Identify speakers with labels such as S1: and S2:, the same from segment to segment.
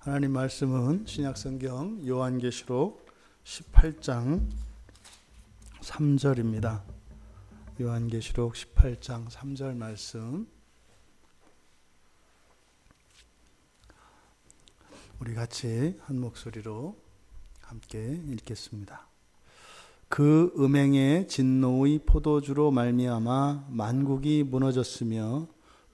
S1: 하나님 말씀은 신약성경 요한계시록 18장 3절입니다. 요한계시록 18장 3절 말씀 우리 같이 한 목소리로 함께 읽겠습니다. 그 음행의 진노의 포도주로 말미암아 만국이 무너졌으며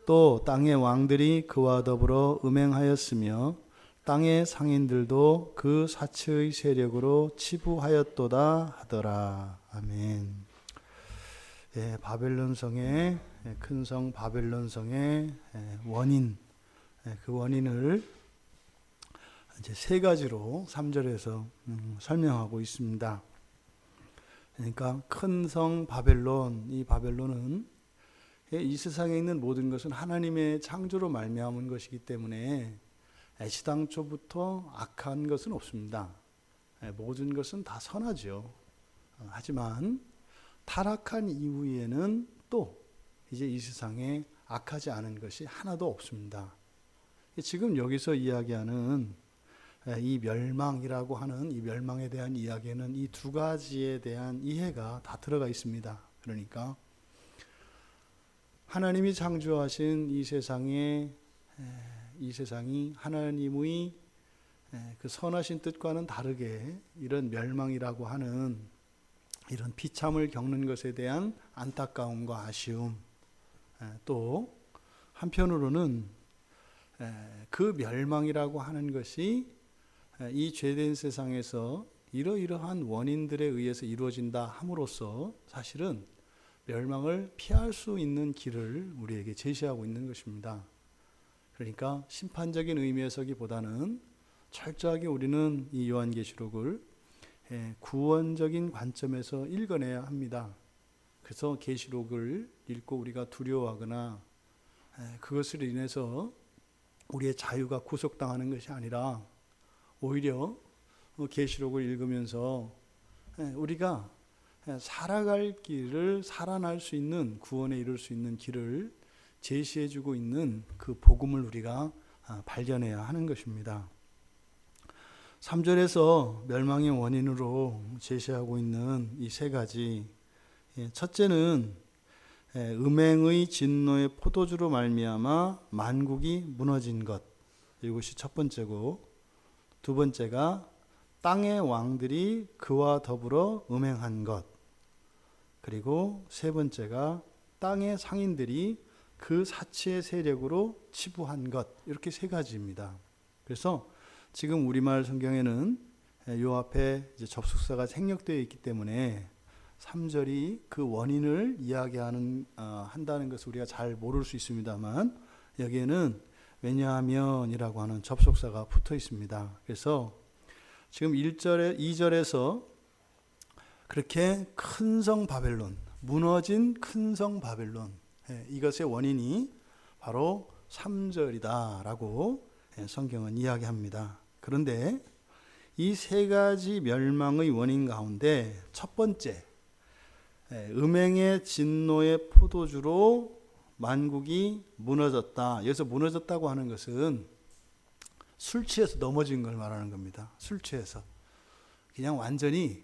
S1: 또 땅의 왕들이 그와 더불어 음행하였으며 땅의 상인들도 그 사치의 세력으로 치부하였도다 하더라. 아멘. 예, 바벨론 성의 큰 성 바벨론 성의 원인, 그 원인을 이제 세 가지로 3절에서 설명하고 있습니다. 그러니까 큰 성 바벨론, 이 바벨론은 이 세상에 있는 모든 것은 하나님의 창조로 말미암은 것이기 때문에 애시당초부터 악한 것은 없습니다. 모든 것은 다 선하죠. 하지만 타락한 이후에는 또 이제 이 세상에 악하지 않은 것이 하나도 없습니다. 지금 여기서 이야기하는 이 멸망이라고 하는 이 멸망에 대한 이야기에는 이 두 가지에 대한 이해가 다 들어가 있습니다. 그러니까 하나님이 창조하신 이 세상이 하나님의 그 선하신 뜻과는 다르게 이런 멸망이라고 하는 이런 비참을 겪는 것에 대한 안타까움과 아쉬움, 또 한편으로는 그 멸망이라고 하는 것이 이 죄된 세상에서 이러이러한 원인들에 의해서 이루어진다 함으로써 사실은 멸망을 피할 수 있는 길을 우리에게 제시하고 있는 것입니다. 그러니까 심판적인 의미에서기보다는 철저하게 우리는 이 요한계시록을 구원적인 관점에서 읽어내야 합니다. 그래서 계시록을 읽고 우리가 두려워하거나 그것을 인해서 우리의 자유가 구속당하는 것이 아니라 오히려 계시록을 읽으면서 우리가 살아갈 길을 살아날 수 있는, 구원에 이룰 수 있는 길을 제시해주고 있는 그 복음을 우리가 발견해야 하는 것입니다. 3절에서 멸망의 원인으로 제시하고 있는 이 세 가지, 첫째는 음행의 진노의 포도주로 말미암아 만국이 무너진 것, 이것이 첫 번째고, 두 번째가 땅의 왕들이 그와 더불어 음행한 것, 그리고 세 번째가 땅의 상인들이 그 사치의 세력으로 치부한 것, 이렇게 세 가지입니다. 그래서 지금 우리말 성경에는 요 앞에 이제 접속사가 생략되어 있기 때문에 3절이 그 원인을 한다는 것을 우리가 잘 모를 수 있습니다만 여기에는 왜냐하면이라고 하는 접속사가 붙어 있습니다. 그래서 지금 2절에서 그렇게 큰 성 바벨론, 무너진 큰 성 바벨론, 이것의 원인이 바로 3절이다라고 성경은 이야기합니다. 그런데 이 세 가지 멸망의 원인 가운데 첫 번째, 음행의 진노의 포도주로 만국이 무너졌다. 여기서 무너졌다고 하는 것은 술 취해서 넘어진 걸 말하는 겁니다. 술 취해서 그냥 완전히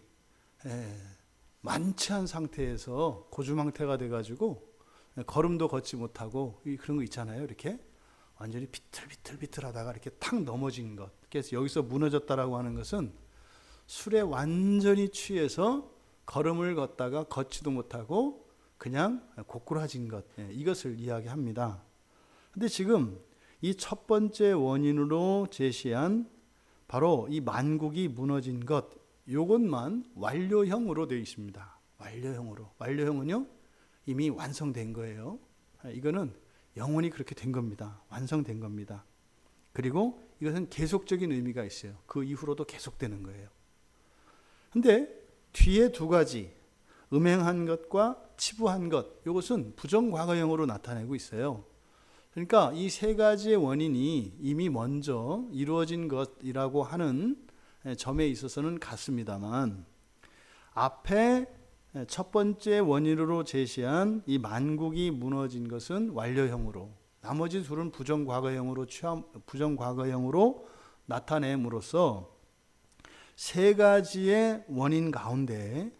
S1: 만취한 상태에서 고주망태가 돼가지고 걸음도 걷지 못하고 그런 거 있잖아요. 이렇게 완전히 비틀비틀하다가 이렇게 탁 넘어진 것. 그래서 여기서 무너졌다라고 하는 것은 술에 완전히 취해서 걸음을 걷다가 걷지도 못하고 그냥 고꾸라진 것, 이것을 이야기합니다. 근데 지금 이 첫 번째 원인으로 제시한 바로 이 만국이 무너진 것, 이것만 완료형으로 되어 있습니다. 완료형은요 이미 완성된 거예요. 이거는 영원히 그렇게 된 겁니다. 완성된 겁니다. 그리고 이것은 계속적인 의미가 있어요. 그 이후로도 계속되는 거예요. 근데 뒤에 두 가지, 음행한 것과 치부한 것, 이것은 부정과거형으로 나타내고 있어요. 그러니까 이 세 가지의 원인이 이미 먼저 이루어진 것이라고 하는 점에 있어서는 같습니다만 앞에 첫 번째 원인으로 제시한 이 만국이 무너진 것은 완료형으로, 나머지 둘은 부정과거형으로 나타냄으로써 세 가지의 원인 가운데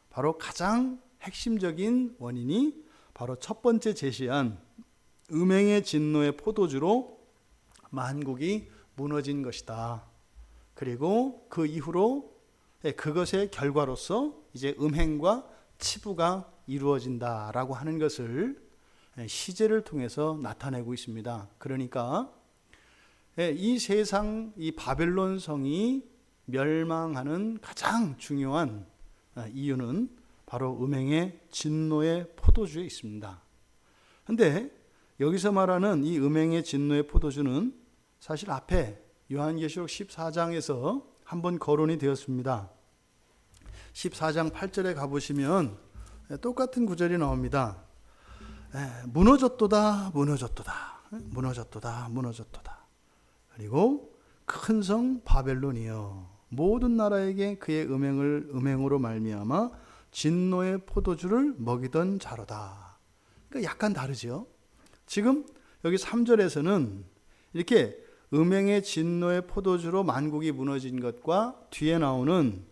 S1: 바로 가장 핵심적인 원인이 바로 첫 번째 제시한 음행의 진노의 포도주로 만국이 무너진 것이다. 그리고 그 이후로 그것의 결과로서 이제 음행과 치부가 이루어진다라고 하는 것을 시제를 통해서 나타내고 있습니다. 그러니까 이 세상, 이 바벨론 성이 멸망하는 가장 중요한 이유는 바로 음행의 진노의 포도주에 있습니다. 그런데 여기서 말하는 이 음행의 진노의 포도주는 사실 앞에 요한계시록 14장에서 한번 거론이 되었습니다. 14장 8절에 가보시면 똑같은 구절이 나옵니다. 무너졌도다 무너졌도다 무너졌도다 무너졌도다. 그리고 큰 성 바벨론이여 모든 나라에게 그의 음행으로 말미암아 진노의 포도주를 먹이던 자로다. 그러니까 약간 다르죠. 지금 여기 3절에서는 이렇게 음행의 진노의 포도주로 만국이 무너진 것과 뒤에 나오는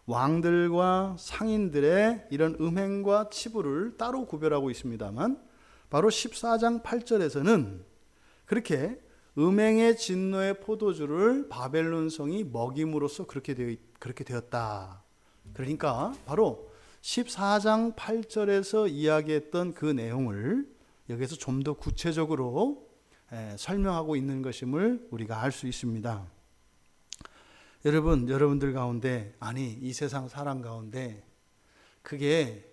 S1: 왕들과 상인들의 이런 음행과 치부를 따로 구별하고 있습니다만 바로 14장 8절에서는 그렇게 음행의 진노의 포도주를 바벨론 성이 먹임으로써 그렇게 되었다. 그러니까 바로 14장 8절에서 이야기했던 그 내용을 여기서 좀 더 구체적으로 설명하고 있는 것임을 우리가 알 수 있습니다. 여러분들 가운데, 아니 이 세상 사람 가운데 그게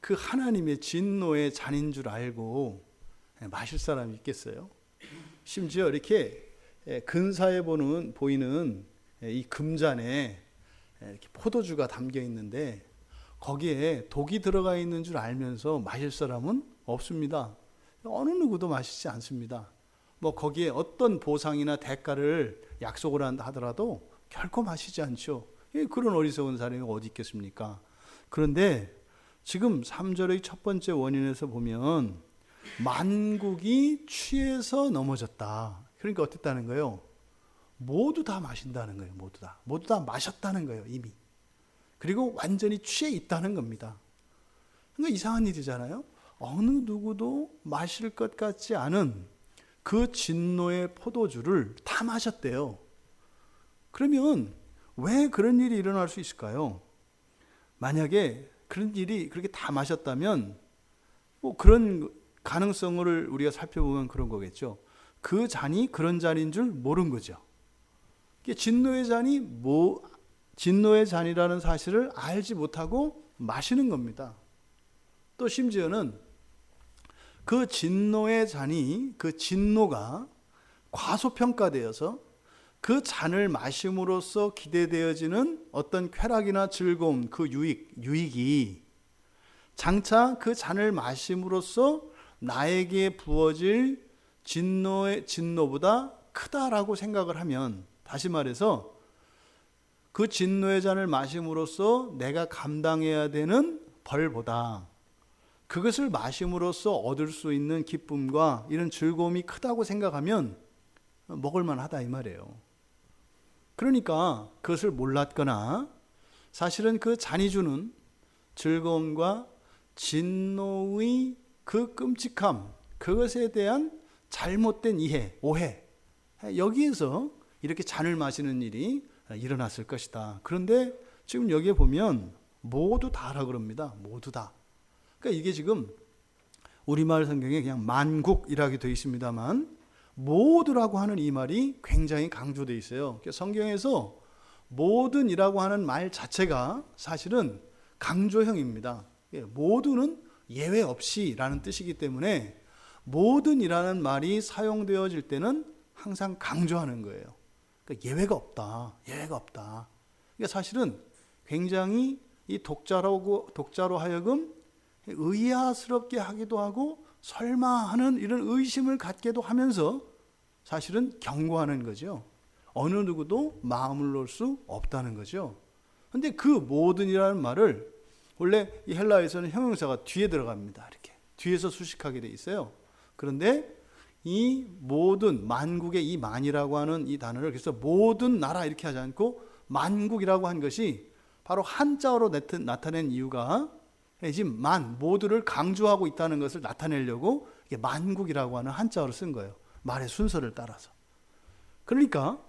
S1: 그 하나님의 진노의 잔인 줄 알고 마실 사람이 있겠어요? 심지어 이렇게 근사해 보이는 이 금잔에 이렇게 포도주가 담겨 있는데 거기에 독이 들어가 있는 줄 알면서 마실 사람은 없습니다. 어느 누구도 마시지 않습니다. 뭐 거기에 어떤 보상이나 대가를 약속을 한다 하더라도 결코 마시지 않죠. 그런 어리석은 사람이 어디 있겠습니까? 그런데 지금 3절의 첫 번째 원인에서 보면 만국이 취해서 넘어졌다. 그러니까 어땠다는 거예요? 모두 다 마신다는 거예요. 모두 다 마셨다는 거예요. 이미. 그리고 완전히 취해 있다는 겁니다. 그러니까 이상한 일이잖아요. 어느 누구도 마실 것 같지 않은 그 진노의 포도주를 다 마셨대요. 그러면 왜 그런 일이 일어날 수 있을까요? 만약에 그런 일이 그렇게 다 마셨다면 뭐 그런 가능성을 우리가 살펴보면 그런 거겠죠. 그 잔이 그런 잔인 줄 모른 거죠. 진노의 잔이 진노의 잔이라는 사실을 알지 못하고 마시는 겁니다. 또 심지어는 그 진노의 잔이, 그 진노가 과소평가되어서 그 잔을 마심으로써 기대되어지는 어떤 쾌락이나 즐거움, 그 유익이 장차 그 잔을 마심으로써 나에게 부어질 진노보다 크다라고 생각을 하면, 다시 말해서 그 진노의 잔을 마심으로써 내가 감당해야 되는 벌보다 그것을 마심으로써 얻을 수 있는 기쁨과 이런 즐거움이 크다고 생각하면 먹을 만하다 이 말이에요. 그러니까 그것을 몰랐거나 사실은 그 잔이 주는 즐거움과 진노의 그 끔찍함, 그것에 대한 잘못된 이해, 오해, 여기에서 이렇게 잔을 마시는 일이 일어났을 것이다. 그런데 지금 여기에 보면 모두 다라 그럽니다. 모두 다. 그러니까 이게 지금 우리말 성경에 그냥 만국이라고 되어 있습니다만 모두라고 하는 이 말이 굉장히 강조되어 있어요. 성경에서 모든이라고 하는 말 자체가 사실은 강조형입니다. 모두는 예외 없이라는 뜻이기 때문에 모든이라는 말이 사용되어질 때는 항상 강조하는 거예요. 그러니까 예외가 없다. 그러니까 사실은 굉장히 이 독자로 하여금 의아스럽게 하기도 하고 설마 하는 이런 의심을 갖게도 하면서 사실은 경고하는 거죠. 어느 누구도 마음을 놓을 수 없다는 거죠. 그런데 그 모든이라는 말을 원래 이 헬라어에서는 형용사가 뒤에 들어갑니다. 이렇게 뒤에서 수식하게 돼 있어요. 그런데 이 모든 만국의 이 만이라고 하는 이 단어를 그래서 모든 나라 이렇게 하지 않고 만국이라고 한 것이 바로 한자어로 나타낸 이유가 지금 모두를 강조하고 있다는 것을 나타내려고 이게 만국이라고 하는 한자어를 쓴 거예요. 말의 순서를 따라서. 그러니까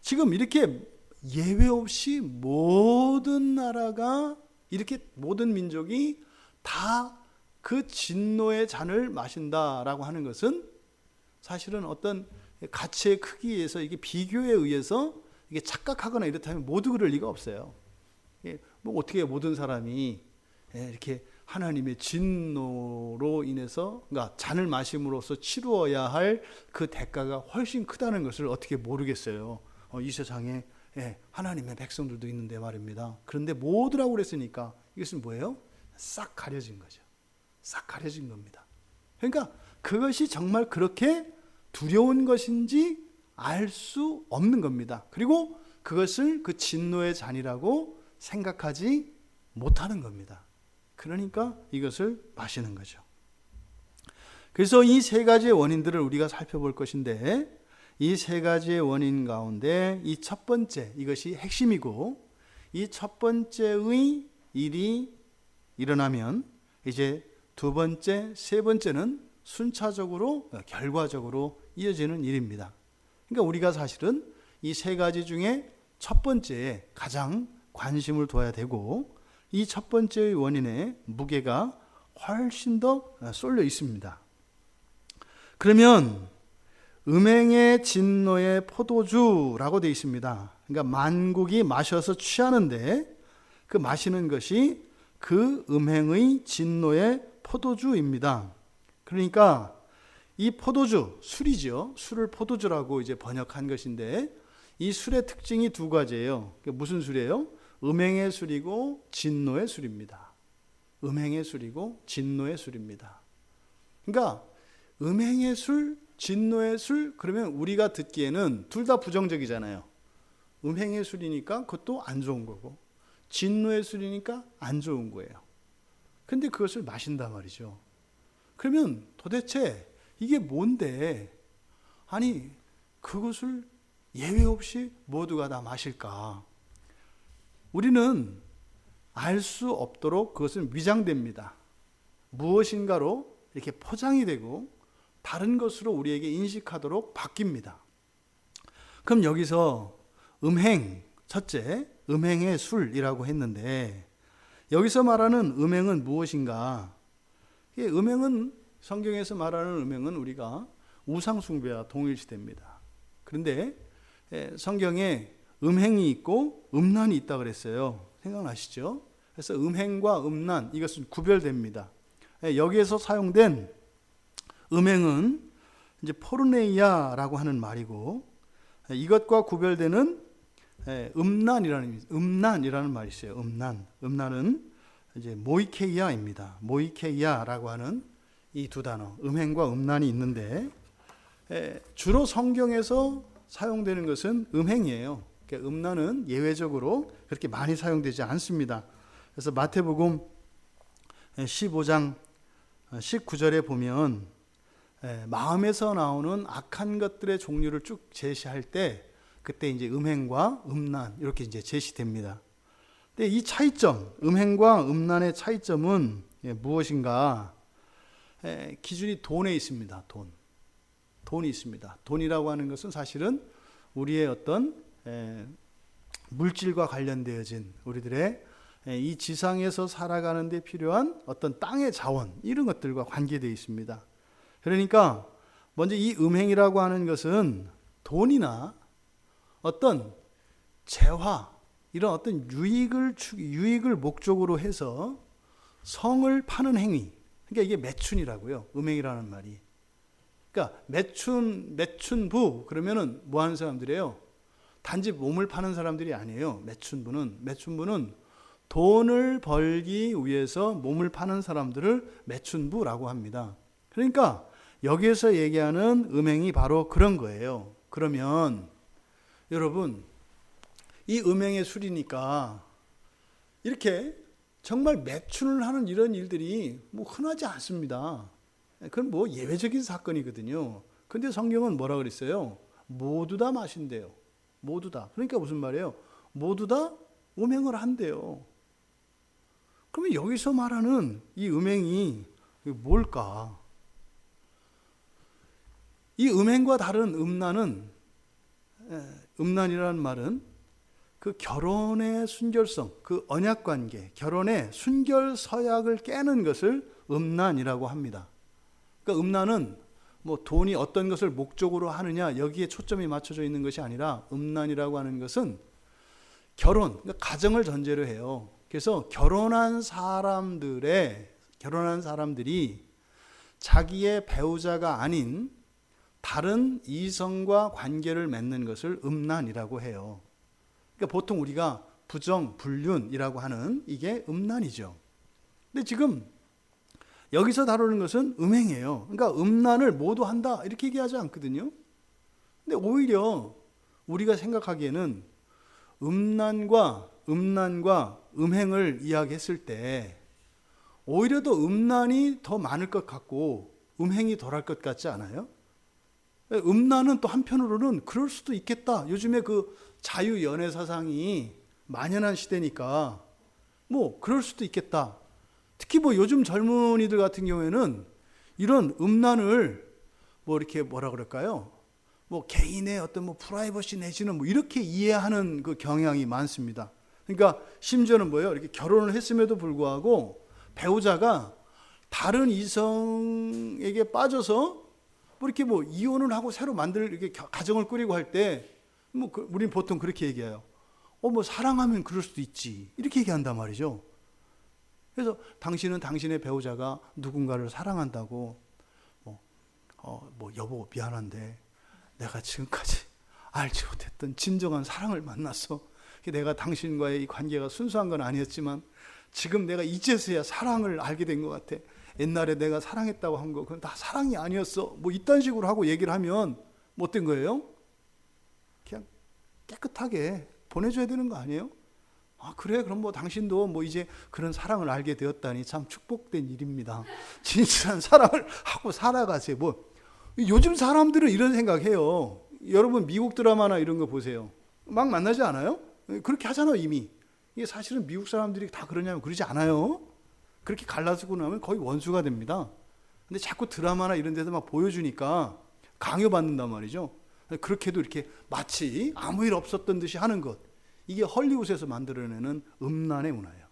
S1: 지금 이렇게 예외 없이 모든 나라가 이렇게 모든 민족이 다 그 진노의 잔을 마신다라고 하는 것은 사실은 어떤 가치의 크기에서 이게 비교에 의해서 이게 착각하거나 이렇다면 모두 그럴 리가 없어요. 뭐 어떻게 모든 사람이 이렇게 하나님의 진노로 인해서 그러니까 잔을 마심으로써 치루어야 할 그 대가가 훨씬 크다는 것을 어떻게 모르겠어요. 이 세상에 하나님의 백성들도 있는데 말입니다. 그런데 모두라고 그랬으니까 이것은 뭐예요? 싹 가려진 거죠. 싹 가려진 겁니다. 그러니까 그것이 정말 그렇게 두려운 것인지 알 수 없는 겁니다. 그리고 그것을 그 진노의 잔이라고 생각하지 못하는 겁니다. 그러니까 이것을 마시는 거죠. 그래서 이 세 가지의 원인들을 우리가 살펴볼 것인데 이 세 가지의 원인 가운데 이 첫 번째, 이것이 핵심이고 이 첫 번째의 일이 일어나면 이제 두 번째, 세 번째는 순차적으로 결과적으로 이어지는 일입니다. 그러니까 우리가 사실은 이 세 가지 중에 첫 번째에 가장 관심을 둬야 되고 이 첫 번째의 원인의 무게가 훨씬 더 쏠려 있습니다. 그러면 음행의 진노의 포도주라고 되어 있습니다. 그러니까 만국이 마셔서 취하는데 그 마시는 것이 그 음행의 진노의 포도주입니다. 그러니까 이 포도주, 술이죠. 술을 포도주라고 이제 번역한 것인데 이 술의 특징이 두 가지예요. 무슨 술이에요? 음행의 술이고 진노의 술입니다. 음행의 술이고 진노의 술입니다. 그러니까 음행의 술, 진노의 술, 그러면 우리가 듣기에는 둘 다 부정적이잖아요. 음행의 술이니까 그것도 안 좋은 거고 진노의 술이니까 안 좋은 거예요. 근데 그것을 마신단 말이죠. 그러면 도대체 이게 뭔데 아니 그것을 예외 없이 모두가 다 마실까? 우리는 알 수 없도록 그것은 위장됩니다. 무엇인가로 이렇게 포장이 되고 다른 것으로 우리에게 인식하도록 바뀝니다. 그럼 여기서 음행, 첫째 음행의 술이라고 했는데 여기서 말하는 음행은 무엇인가? 음행은 성경에서 말하는 음행은 우리가 우상숭배와 동일시됩니다. 그런데 성경에 음행이 있고 음란이 있다 그랬어요. 생각나시죠? 그래서 음행과 음란 이것은 구별됩니다. 여기에서 사용된 음행은 이제 포르네이아라고 하는 말이고 이것과 구별되는 음란이라는 말이 있어요. 음란은 이제 모이케이아입니다. 모이케이아라고 하는 이 두 단어, 음행과 음란이 있는데 주로 성경에서 사용되는 것은 음행이에요. 그러니까 음란은 예외적으로 그렇게 많이 사용되지 않습니다. 그래서 마태복음 15장 19절에 보면 마음에서 나오는 악한 것들의 종류를 쭉 제시할 때 그때 이제 음행과 음란 이렇게 이제 제시됩니다. 근데 이 차이점, 음행과 음란의 차이점은 무엇인가? 기준이 돈에 있습니다. 돈이 있습니다. 돈이라고 하는 것은 사실은 우리의 어떤 물질과 관련되어진 우리들의 이 지상에서 살아가는 데 필요한 어떤 땅의 자원 이런 것들과 관계되어 있습니다. 그러니까 먼저 이 음행이라고 하는 것은 돈이나 어떤 재화 이런 어떤 유익을 목적으로 해서 성을 파는 행위. 그러니까 이게 매춘이라고요. 음행이라는 말이. 그러니까 매춘부 그러면은 뭐 하는 사람들이에요? 단지 몸을 파는 사람들이 아니에요. 매춘부는 돈을 벌기 위해서 몸을 파는 사람들을 매춘부라고 합니다. 그러니까 여기에서 얘기하는 음행이 바로 그런 거예요. 그러면 여러분 이 음행의 술이니까 이렇게 정말 매춘을 하는 이런 일들이 뭐 흔하지 않습니다. 그건 뭐 예외적인 사건이거든요. 근데 성경은 뭐라 그랬어요? 모두 다 마신대요. 모두 다. 그러니까 무슨 말이에요? 모두 다 음행을 한대요. 그러면 여기서 말하는 이 음행이 뭘까? 이 음행과 다른 음란은, 음란이라는 말은 그 결혼의 순결성, 그 언약관계, 결혼의 순결서약을 깨는 것을 음란이라고 합니다. 그러니까 음란은 뭐 돈이 어떤 것을 목적으로 하느냐 여기에 초점이 맞춰져 있는 것이 아니라 음란이라고 하는 것은 결혼, 그러니까 가정을 전제로 해요. 그래서 결혼한 사람들이 자기의 배우자가 아닌 다른 이성과 관계를 맺는 것을 음란이라고 해요. 그러니까 보통 우리가 부정, 불륜이라고 하는 이게 음란이죠. 근데 지금 여기서 다루는 것은 음행이에요. 그러니까 음란을 모두 한다 이렇게 얘기하지 않거든요. 근데 오히려 우리가 생각하기에는 음란과 음행을 이야기했을 때 오히려 더 음란이 더 많을 것 같고 음행이 덜할 것 같지 않아요? 음란은 또 한편으로는 그럴 수도 있겠다. 요즘에 그 자유연애 사상이 만연한 시대니까 뭐 그럴 수도 있겠다. 특히 뭐 요즘 젊은이들 같은 경우에는 이런 음란을 뭐 이렇게 뭐라 그럴까요? 뭐 개인의 어떤 뭐 프라이버시 내지는 뭐 이렇게 이해하는 그 경향이 많습니다. 그러니까 심지어는 뭐예요? 이렇게 결혼을 했음에도 불구하고 배우자가 다른 이성에게 빠져서 뭐 이렇게 뭐 이혼을 하고 새로 이렇게 가정을 꾸리고 할 때 뭐 우리는 보통 그렇게 얘기해요. 뭐 사랑하면 그럴 수도 있지. 이렇게 얘기한단 말이죠. 그래서 당신은 당신의 배우자가 누군가를 사랑한다고 뭐 여보 미안한데 내가 지금까지 알지 못했던 진정한 사랑을 만났어. 내가 당신과의 이 관계가 순수한 건 아니었지만 지금 내가 이제서야 사랑을 알게 된 것 같아. 옛날에 내가 사랑했다고 한 거 그건 다 사랑이 아니었어. 뭐 이딴 식으로 하고 얘기를 하면 뭐 어떤 거예요? 그냥 깨끗하게 보내줘야 되는 거 아니에요? 아 그래 그럼 뭐 당신도 뭐 이제 그런 사랑을 알게 되었다니 참 축복된 일입니다. 진실한 사랑을 하고 살아가세요. 뭐 요즘 사람들은 이런 생각해요. 여러분 미국 드라마나 이런 거 보세요. 막 만나지 않아요? 그렇게 하잖아요 이미. 이게 사실은 미국 사람들이 다 그러냐면 그러지 않아요. 그렇게 갈라지고 나면 거의 원수가 됩니다. 근데 자꾸 드라마나 이런 데서 막 보여주니까 강요받는단 말이죠. 그렇게도 이렇게 마치 아무 일 없었던 듯이 하는 것. 이게 헐리우드에서 만들어내는 음란의 문화예요.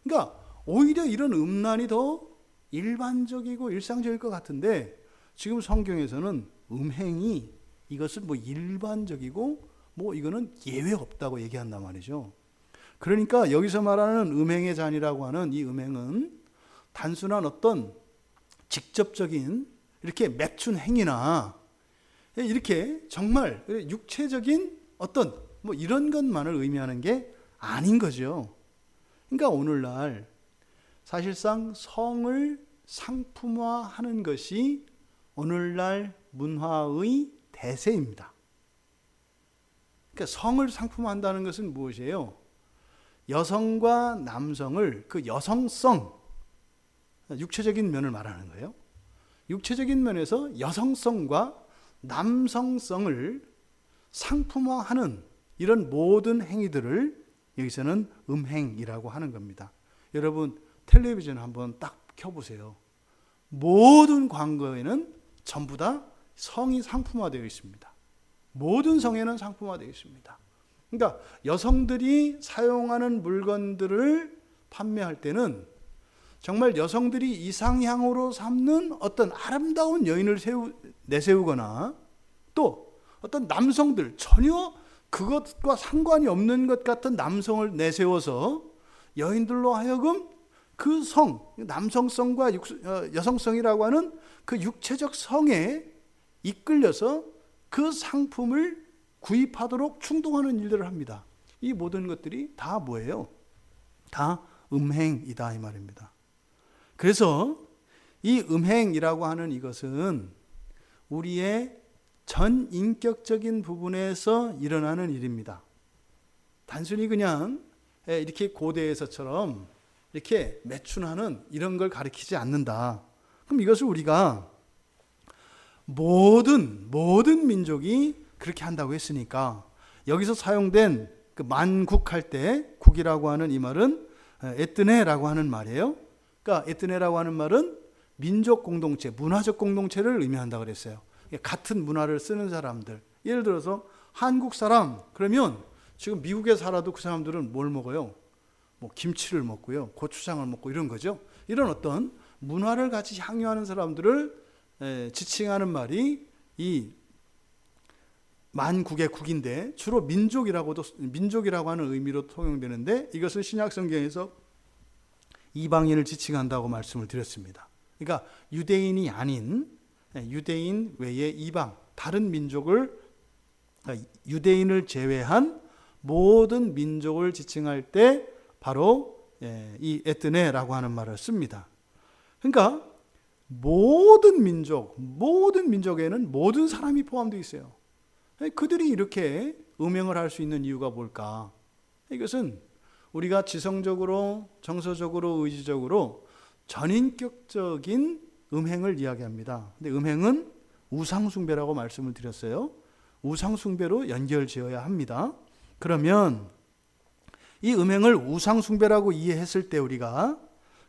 S1: 그러니까 오히려 이런 음란이 더 일반적이고 일상적일 것 같은데 지금 성경에서는 음행이 이것은 뭐 일반적이고 뭐 이거는 예외 없다고 얘기한단 말이죠. 그러니까 여기서 말하는 음행의 잔이라고 하는 이 음행은 단순한 어떤 직접적인 이렇게 매춘 행위나 이렇게 정말 육체적인 어떤 뭐 이런 것만을 의미하는 게 아닌 거죠. 그러니까 오늘날 사실상 성을 상품화하는 것이 오늘날 문화의 대세입니다. 그러니까 성을 상품화한다는 것은 무엇이에요? 여성과 남성을 그 여성성, 육체적인 면을 말하는 거예요. 육체적인 면에서 여성성과 남성성을 상품화하는 이런 모든 행위들을 여기서는 음행이라고 하는 겁니다. 여러분 텔레비전 한번 딱 켜보세요. 모든 광고에는 전부 다 성이 상품화되어 있습니다. 모든 성에는 상품화되어 있습니다. 그러니까 여성들이 사용하는 물건들을 판매할 때는 정말 여성들이 이상향으로 삼는 어떤 아름다운 여인을 내세우거나 또 어떤 남성들 전혀 그것과 상관이 없는 것 같은 남성을 내세워서 여인들로 하여금 그 성, 남성성과 여성성이라고 하는 그 육체적 성에 이끌려서 그 상품을 구입하도록 충동하는 일들을 합니다. 이 모든 것들이 다 뭐예요? 다 음행이다 이 말입니다. 그래서 이 음행이라고 하는 이것은 우리의 전인격적인 부분에서 일어나는 일입니다. 단순히 그냥 이렇게 고대에서처럼 이렇게 매춘하는 이런 걸 가리키지 않는다. 그럼 이것을 우리가 모든 민족이 그렇게 한다고 했으니까 여기서 사용된 그 만국할 때 국이라고 하는 이 말은 에뜨네라고 하는 말이에요. 그러니까 에뜨네라고 하는 말은 민족 공동체, 문화적 공동체를 의미한다고 그랬어요. 같은 문화를 쓰는 사람들. 예를 들어서 한국 사람 그러면 지금 미국에 살아도 그 사람들은 뭘 먹어요? 뭐 김치를 먹고요, 고추장을 먹고 이런 거죠. 이런 어떤 문화를 같이 향유하는 사람들을 지칭하는 말이 이 만국의 국인데 주로 민족이라고 하는 의미로 통용되는데 이것은 신약 성경에서 이방인을 지칭한다고 말씀을 드렸습니다. 그러니까 유대인이 아닌 유대인 외의 이방 다른 민족을 유대인을 제외한 모든 민족을 지칭할 때 바로 이 에뜨네라고 하는 말을 씁니다. 그러니까 모든 민족에는 모든 사람이 포함되어 있어요. 그들이 이렇게 음행을 할 수 있는 이유가 뭘까? 이것은 우리가 지성적으로, 정서적으로, 의지적으로 전인격적인 음행을 이야기합니다. 근데 음행은 우상숭배라고 말씀을 드렸어요. 우상숭배로 연결지어야 합니다. 그러면 이 음행을 우상숭배라고 이해했을 때 우리가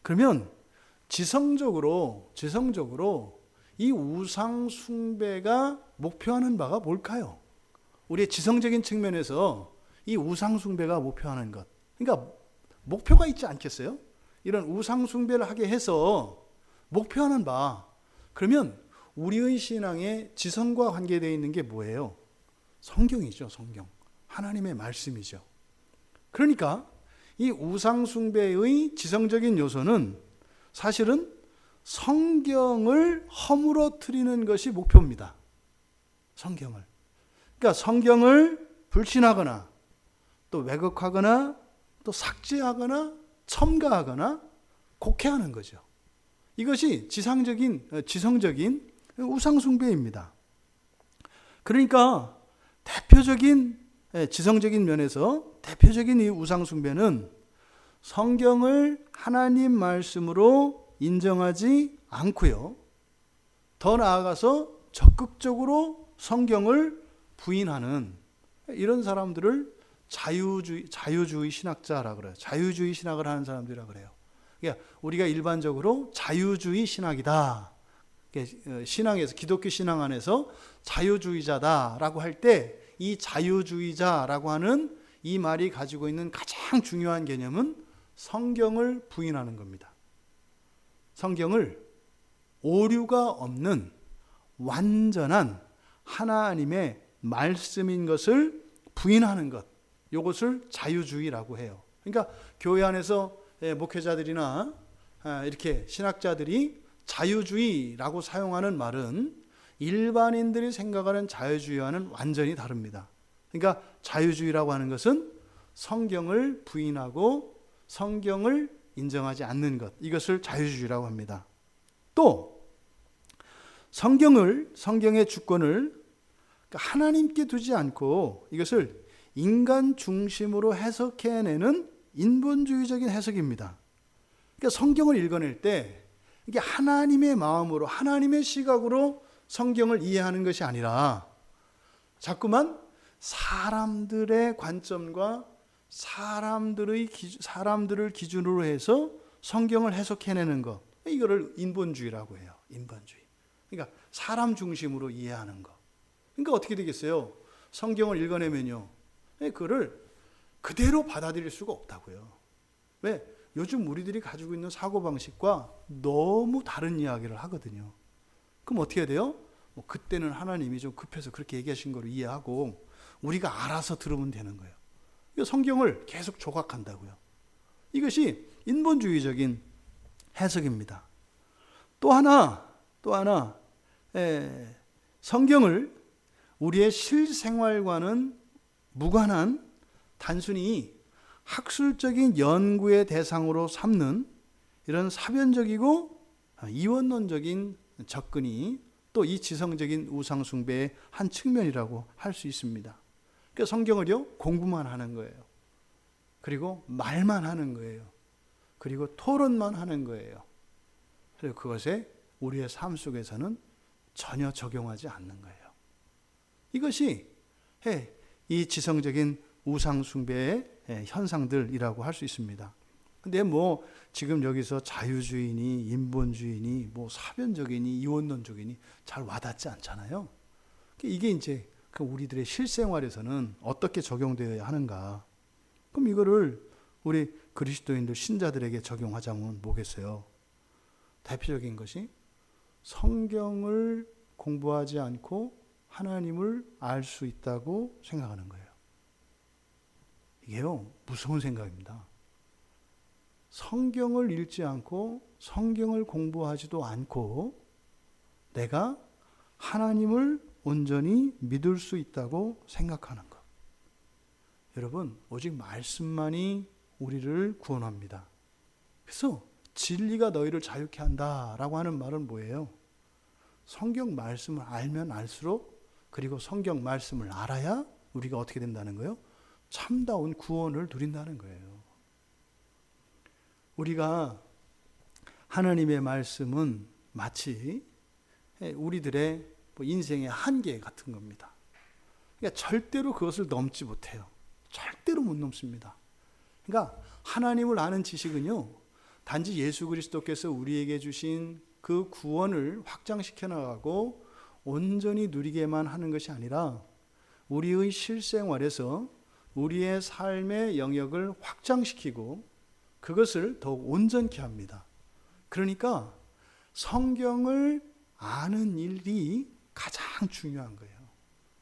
S1: 그러면 지성적으로 이 우상숭배가 목표하는 바가 뭘까요? 우리의 지성적인 측면에서 이 우상숭배가 목표하는 것. 그러니까 목표가 있지 않겠어요? 이런 우상숭배를 하게 해서 목표하는 바. 그러면 우리의 신앙에 지성과 관계되어 있는 게 뭐예요? 성경이죠, 성경. 하나님의 말씀이죠. 그러니까 이 우상숭배의 지성적인 요소는 사실은 성경을 허물어뜨리는 것이 목표입니다. 성경을. 그러니까 성경을 불신하거나 또 왜곡하거나 또 삭제하거나 첨가하거나 곡해하는 거죠. 이것이 지성적인 우상숭배입니다. 그러니까 지성적인 면에서 대표적인 이 우상숭배는 성경을 하나님 말씀으로 인정하지 않고요. 더 나아가서 적극적으로 성경을 부인하는 이런 사람들을 자유주의 신학자라고 그래요. 자유주의 신학을 하는 사람들이라고 그래요. 그러니까 우리가 일반적으로 자유주의 신학이다. 신앙에서 기독교 신앙 안에서 자유주의자다라고 할 때 이 자유주의자라고 하는 이 말이 가지고 있는 가장 중요한 개념은 성경을 부인하는 겁니다. 성경을 오류가 없는 완전한 하나님의 말씀인 것을 부인하는 것. 이것을 자유주의라고 해요. 그러니까 교회 안에서 목회자들이나 이렇게 신학자들이 자유주의라고 사용하는 말은 일반인들이 생각하는 자유주의와는 완전히 다릅니다. 그러니까 자유주의라고 하는 것은 성경을 부인하고 성경을 인정하지 않는 것. 이것을 자유주의라고 합니다. 또 성경의 주권을 하나님께 두지 않고 이것을 인간 중심으로 해석해내는 인본주의적인 해석입니다. 그러니까 성경을 읽어낼 때 이게 하나님의 마음으로 하나님의 시각으로 성경을 이해하는 것이 아니라 자꾸만 사람들의 관점과 사람들을 기준으로 해서 성경을 해석해내는 것. 이거를 인본주의라고 해요. 인본주의. 그러니까 사람 중심으로 이해하는 것. 그러니까 어떻게 되겠어요? 성경을 읽어내면요. 그거를 그대로 받아들일 수가 없다고요. 왜? 요즘 우리들이 가지고 있는 사고방식과 너무 다른 이야기를 하거든요. 그럼 어떻게 해야 돼요? 그때는 하나님이 좀 급해서 그렇게 얘기하신 걸 이해하고 우리가 알아서 들으면 되는 거예요. 성경을 계속 조각한다고요. 이것이 인본주의적인 해석입니다. 또 하나, 성경을 우리의 실생활과는 무관한 단순히 학술적인 연구의 대상으로 삼는 이런 사변적이고 이원론적인 접근이 또 이 지성적인 우상숭배의 한 측면이라고 할 수 있습니다. 그러니까 성경을요 공부만 하는 거예요. 그리고 말만 하는 거예요. 그리고 토론만 하는 거예요. 그리고 그것에 우리의 삶 속에서는 전혀 적용하지 않는 거예요. 이것이 이 지성적인 우상 숭배의 현상들이라고 할 수 있습니다. 근데 뭐 지금 여기서 자유주의니 인본주의니 뭐 사변적이니 이원론적이니 잘 와닿지 않잖아요. 이게 이제 우리들의 실생활에서는 어떻게 적용되어야 하는가? 그럼 이거를 우리 그리스도인들 신자들에게 적용하자면 뭐겠어요? 대표적인 것이 성경을 공부하지 않고 하나님을 알 수 있다고 생각하는 거예요. 이게요, 무서운 생각입니다. 성경을 읽지 않고 성경을 공부하지도 않고 내가 하나님을 온전히 믿을 수 있다고 생각하는 것. 여러분, 오직 말씀만이 우리를 구원합니다. 그래서 진리가 너희를 자유케 한다라고 하는 말은 뭐예요? 성경 말씀을 알면 알수록, 그리고 성경 말씀을 알아야 우리가 어떻게 된다는 거예요? 참다운 구원을 누린다는 거예요. 우리가 하나님의 말씀은 마치 우리들의 인생의 한계 같은 겁니다. 그러니까 절대로 그것을 넘지 못해요. 절대로 못 넘습니다. 그러니까 하나님을 아는 지식은요, 단지 예수 그리스도께서 우리에게 주신 그 구원을 확장시켜 나가고 온전히 누리게만 하는 것이 아니라 우리의 실생활에서 우리의 삶의 영역을 확장시키고 그것을 더욱 온전케 합니다. 그러니까 성경을 아는 일이 가장 중요한 거예요.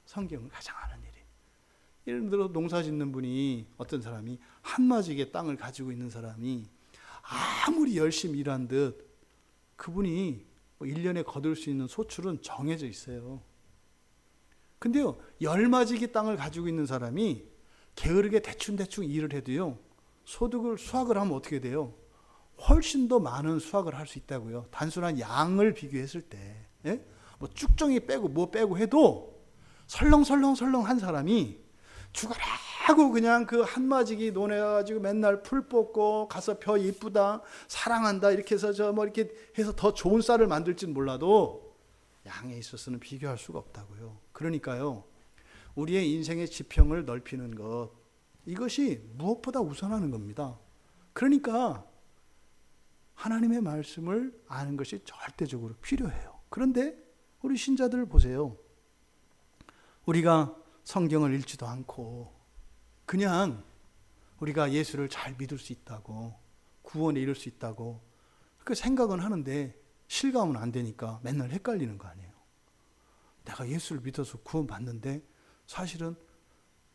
S1: 성경을 가장 아는 일이. 예를 들어 농사 짓는 분이, 어떤 사람이 한마지게 땅을 가지고 있는 사람이 아무리 열심히 일한 듯 그분이 1년에 거둘 수 있는 소출은 정해져 있어요. 근데요, 10마지기 땅을 가지고 있는 사람이 게으르게 대충 일을 해도요, 수확을 하면 어떻게 돼요? 훨씬 더 많은 수확을 할 수 있다고요. 단순한 양을 비교했을 때. 예? 뭐 쭉정이 빼고 뭐 빼고 해도 설렁설렁 한 사람이 죽어라고 그냥 그 한마지기 논해가지고 맨날 풀 뽑고 가서 벼 이쁘다 사랑한다 이렇게 해서 이렇게 해서 더 좋은 쌀을 만들지는 몰라도 양에 있어서는 비교할 수가 없다고요. 그러니까요, 우리의 인생의 지평을 넓히는 것, 이것이 무엇보다 우선하는 겁니다. 그러니까 하나님의 말씀을 아는 것이 절대적으로 필요해요. 그런데 우리 신자들 보세요. 우리가 성경을 읽지도 않고 그냥 우리가 예수를 잘 믿을 수 있다고, 구원에 이를 수 있다고 그 생각은 하는데 실감은 안 되니까 맨날 헷갈리는 거 아니에요. 내가 예수를 믿어서 구원받는데 사실은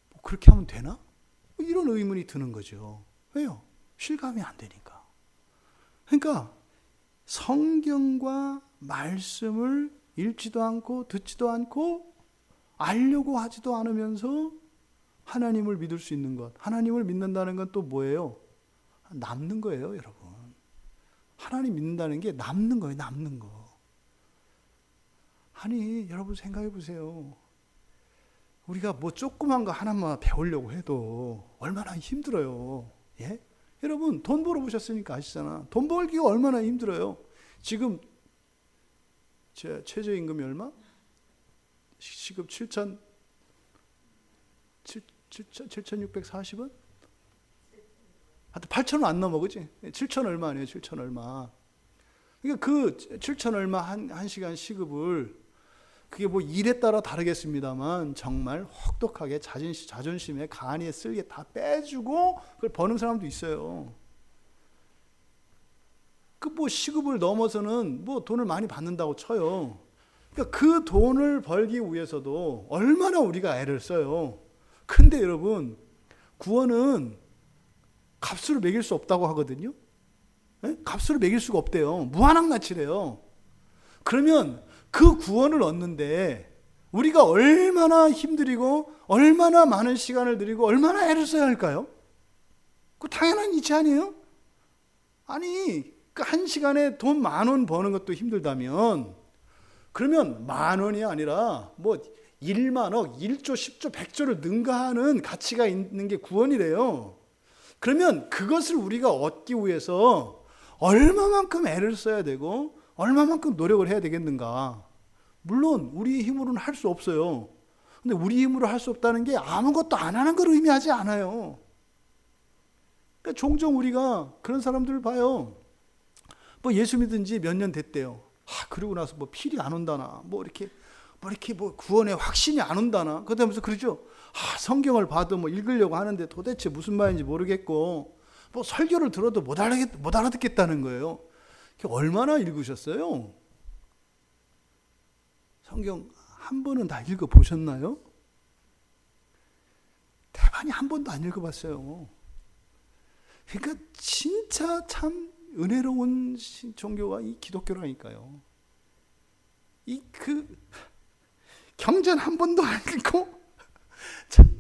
S1: 뭐 그렇게 하면 되나? 이런 의문이 드는 거죠. 왜요? 실감이 안 되니까. 그러니까 성경과 말씀을 읽지도 않고 듣지도 않고 알려고 하지도 않으면서 하나님을 믿을 수 있는 것, 하나님을 믿는다는 건 또 뭐예요? 남는 거예요, 여러분. 하나님 믿는다는 게 남는 거예요, 남는 거. 아니, 여러분 생각해 보세요. 우리가 뭐 조그만 거 하나만 배우려고 해도 얼마나 힘들어요. 예? 여러분 돈 벌어보셨으니까 아시잖아. 돈 벌기가 얼마나 힘들어요. 지금 제 최저임금이 얼마? 시급 7,640원? 하여튼 8,000원 안 넘어, 그치? 7,000 얼마 아니에요, 7,000 얼마. 그러니까 그 7,000 얼마 한 시간 시급을, 그게 뭐 일에 따라 다르겠습니다만 정말 혹독하게 자존심에 간이에 쓸게 다 빼주고 그걸 버는 사람도 있어요. 그 뭐 시급을 넘어서는 뭐 돈을 많이 받는다고 쳐요. 그러니까 그 돈을 벌기 위해서도 얼마나 우리가 애를 써요. 근데 여러분, 구원은 값으로 매길 수 없다고 하거든요. 네? 값으로 매길 수가 없대요. 무한항가치래요. 그러면 그 구원을 얻는데 우리가 얼마나 힘들이고 얼마나 많은 시간을 들이고 얼마나 애를 써야 할까요? 그 당연한 이치 아니에요? 아니, 그 한 시간에 돈 10,000원 버는 것도 힘들다면, 그러면 10,000원이 아니라 뭐 1만억, 1조, 10조, 100조를 능가하는 가치가 있는 게 구원이래요. 그러면 그것을 우리가 얻기 위해서 얼마만큼 애를 써야 되고 얼마만큼 노력을 해야 되겠는가? 물론 우리 힘으로는 할 수 없어요. 근데 우리 힘으로 할 수 없다는 게 아무것도 안 하는 걸 의미하지 않아요. 그러니까 종종 우리가 그런 사람들을 봐요. 뭐 예수 믿은 지 몇 년 됐대요. 그러고 나서 뭐 필이 안 온다나, 뭐 이렇게 구원의 확신이 안 온다나, 그러면서 그러죠. 성경을 봐도 뭐 읽으려고 하는데 도대체 무슨 말인지 모르겠고, 뭐 설교를 들어도 못 알아듣겠다는 거예요. 얼마나 읽으셨어요? 성경 한 번은 다 읽어 보셨나요? 대반이 한 번도 안 읽어봤어요. 그러니까 진짜 참 은혜로운 종교가 이 기독교라니까요. 경전 한 번도 안 읽고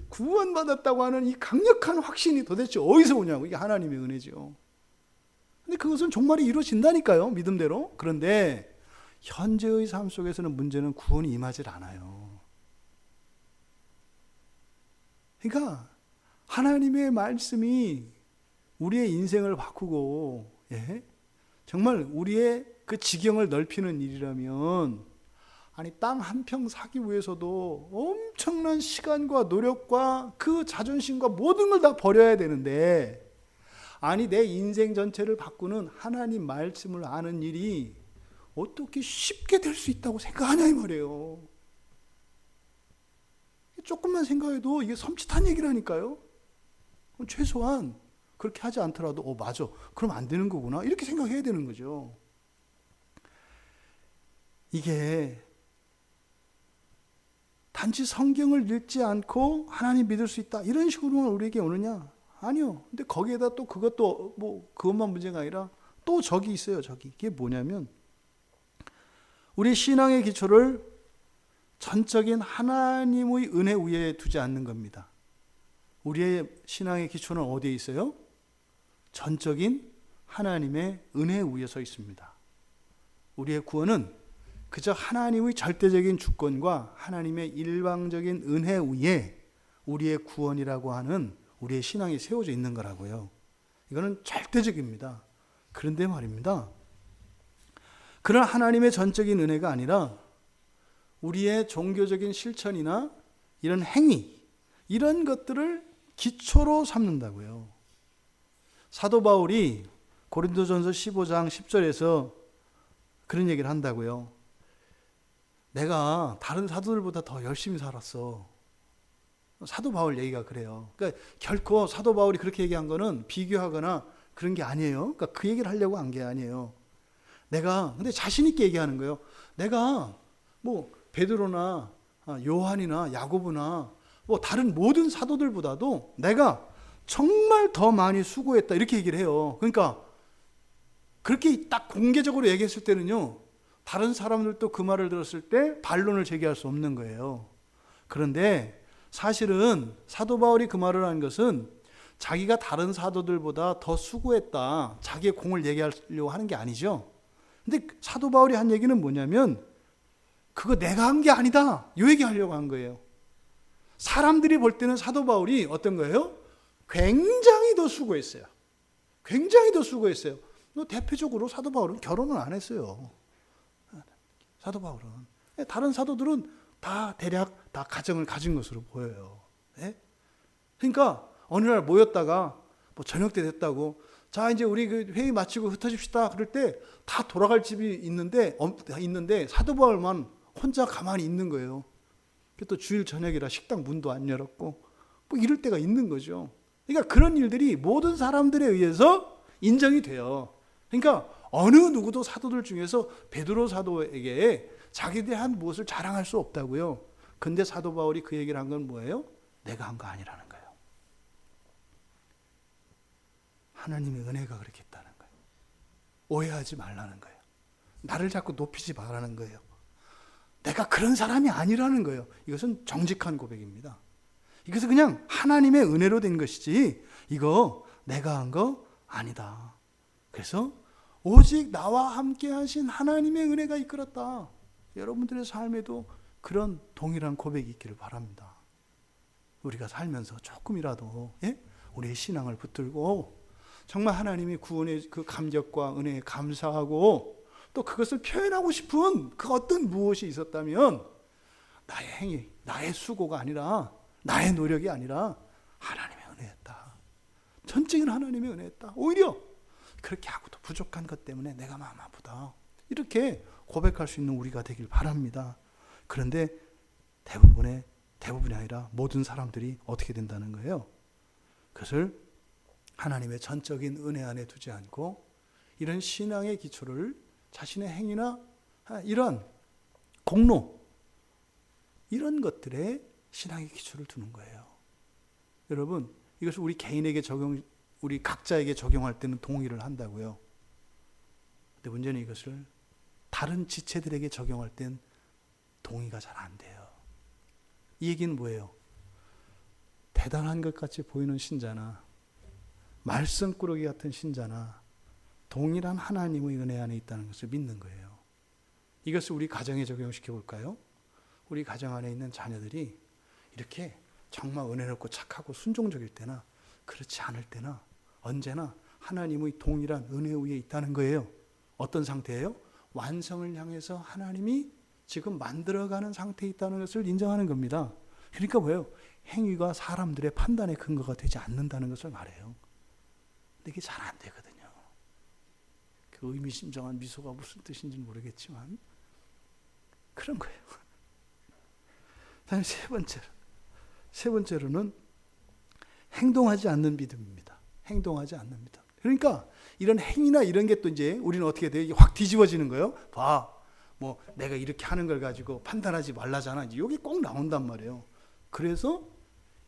S1: 구원받았다고 하는 이 강력한 확신이 도대체 어디서 오냐고. 이게 하나님의 은혜죠. 근데 그것은 종말이 이루어진다니까요, 믿음대로. 그런데 현재의 삶 속에서는 문제는 구원이 임하질 않아요. 그러니까 하나님의 말씀이 우리의 인생을 바꾸고, 정말 우리의 그 지경을 넓히는 일이라면, 땅 한 평 사기 위해서도 엄청난 시간과 노력과 그 자존심과 모든 걸 다 버려야 되는데, 내 인생 전체를 바꾸는 하나님 말씀을 아는 일이 어떻게 쉽게 될 수 있다고 생각하냐 이 말이에요. 조금만 생각해도 이게 섬찟한 얘기라니까요. 최소한 그렇게 하지 않더라도 맞아, 그럼 안 되는 거구나, 이렇게 생각해야 되는 거죠. 이게 단지 성경을 읽지 않고 하나님 믿을 수 있다 이런 식으로만 우리에게 오느냐? 아니요. 근데 거기에다 또 그것도 그것만 문제가 아니라 또 적이 있어요. 이게 뭐냐면, 우리 신앙의 기초를 전적인 하나님의 은혜 위에 두지 않는 겁니다. 우리의 신앙의 기초는 어디에 있어요? 전적인 하나님의 은혜 위에 서 있습니다. 우리의 구원은 그저 하나님의 절대적인 주권과 하나님의 일방적인 은혜 위에 우리의 구원이라고 하는 우리의 신앙이 세워져 있는 거라고요. 이거는 절대적입니다. 그런데 말입니다, 그런 하나님의 전적인 은혜가 아니라 우리의 종교적인 실천이나 이런 행위, 이런 것들을 기초로 삼는다고요. 사도 바울이 고린도전서 15장 10절에서 그런 얘기를 한다고요. 내가 다른 사도들보다 더 열심히 살았어. 사도 바울 얘기가 그래요. 그러니까 결코 사도 바울이 그렇게 얘기한 거는 비교하거나 그런 게 아니에요. 그러니까 그 얘기를 하려고 한 게 아니에요. 근데 자신 있게 얘기하는 거예요. 내가 베드로나 요한이나 야고보나 다른 모든 사도들보다도 내가 정말 더 많이 수고했다, 이렇게 얘기를 해요. 그러니까 그렇게 딱 공개적으로 얘기했을 때는요, 다른 사람들도 그 말을 들었을 때 반론을 제기할 수 없는 거예요. 그런데 사실은 사도 바울이 그 말을 한 것은 자기가 다른 사도들보다 더 수고했다, 자기의 공을 얘기하려고 하는 게 아니죠. 근데 사도 바울이 한 얘기는 뭐냐면, 그거 내가 한 게 아니다, 이 얘기 하려고 한 거예요. 사람들이 볼 때는 사도 바울이 어떤 거예요? 굉장히 더 수고했어요. 굉장히 더 수고했어요. 대표적으로 사도 바울은 결혼을 안 했어요. 사도 바울은. 다른 사도들은 다 대략 다 가정을 가진 것으로 보여요. 그러니까 어느 날 모였다가 저녁 때 됐다고, 자 이제 우리 그 회의 마치고 흩어집시다 그럴 때 다 돌아갈 집이 있는데 사도 바울만 혼자 가만히 있는 거예요. 또 주일 저녁이라 식당 문도 안 열었고 이럴 때가 있는 거죠. 그러니까 그런 일들이 모든 사람들에 의해서 인정이 돼요. 그러니까 어느 누구도 사도들 중에서 베드로 사도에게 자기에 대한 무엇을 자랑할 수 없다고요. 근데 사도 바울이 그 얘기를 한 건 뭐예요? 내가 한 거 아니라는 거예요. 하나님의 은혜가 그렇게 했다는 거예요. 오해하지 말라는 거예요. 나를 자꾸 높이지 말라는 거예요. 내가 그런 사람이 아니라는 거예요. 이것은 정직한 고백입니다. 이것은 그냥 하나님의 은혜로 된 것이지 이거 내가 한 거 아니다. 그래서 오직 나와 함께 하신 하나님의 은혜가 이끌었다. 여러분들의 삶에도 그런 동일한 고백이 있기를 바랍니다. 우리가 살면서 조금이라도 우리의 신앙을 붙들고 정말 하나님의 구원의 그 감격과 은혜에 감사하고 또 그것을 표현하고 싶은 그 어떤 무엇이 있었다면 나의 행위, 나의 수고가 아니라 나의 노력이 아니라 하나님의 은혜였다. 전적인 하나님의 은혜였다. 오히려 그렇게 하고도 부족한 것 때문에 내가 마음 아프다. 이렇게 고백할 수 있는 우리가 되길 바랍니다. 그런데 대부분이 아니라 모든 사람들이 어떻게 된다는 거예요? 그것을 하나님의 전적인 은혜 안에 두지 않고 이런 신앙의 기초를 자신의 행위나 이런 공로 이런 것들에 신앙의 기초를 두는 거예요. 여러분, 이것을 우리 개인에게 우리 각자에게 적용할 때는 동의를 한다고요. 근데 문제는 이것을 다른 지체들에게 적용할 땐 동의가 잘 안 돼요. 이 얘기는 뭐예요? 대단한 것 같이 보이는 신자나 말썽꾸러기 같은 신자나 동일한 하나님의 은혜 안에 있다는 것을 믿는 거예요. 이것을 우리 가정에 적용시켜 볼까요? 우리 가정 안에 있는 자녀들이 이렇게 정말 은혜롭고 착하고 순종적일 때나 그렇지 않을 때나 언제나 하나님의 동일한 은혜 위에 있다는 거예요. 어떤 상태예요? 완성을 향해서 하나님이 지금 만들어가는 상태에 있다는 것을 인정하는 겁니다. 그러니까 뭐예요? 행위가 사람들의 판단의 근거가 되지 않는다는 것을 말해요. 근데 이게 잘 안 되거든요. 그 의미심장한 미소가 무슨 뜻인지는 모르겠지만 그런 거예요. 다음 세 번째로는 행동하지 않는 믿음입니다. 행동하지 않는 믿음. 그러니까 이런 행위나 이런 게 또 이제 우리는 어떻게 돼요? 이게 확 뒤집어지는 거예요. 봐, 뭐 내가 이렇게 하는 걸 가지고 판단하지 말라잖아. 이게 꼭 나온단 말이에요. 그래서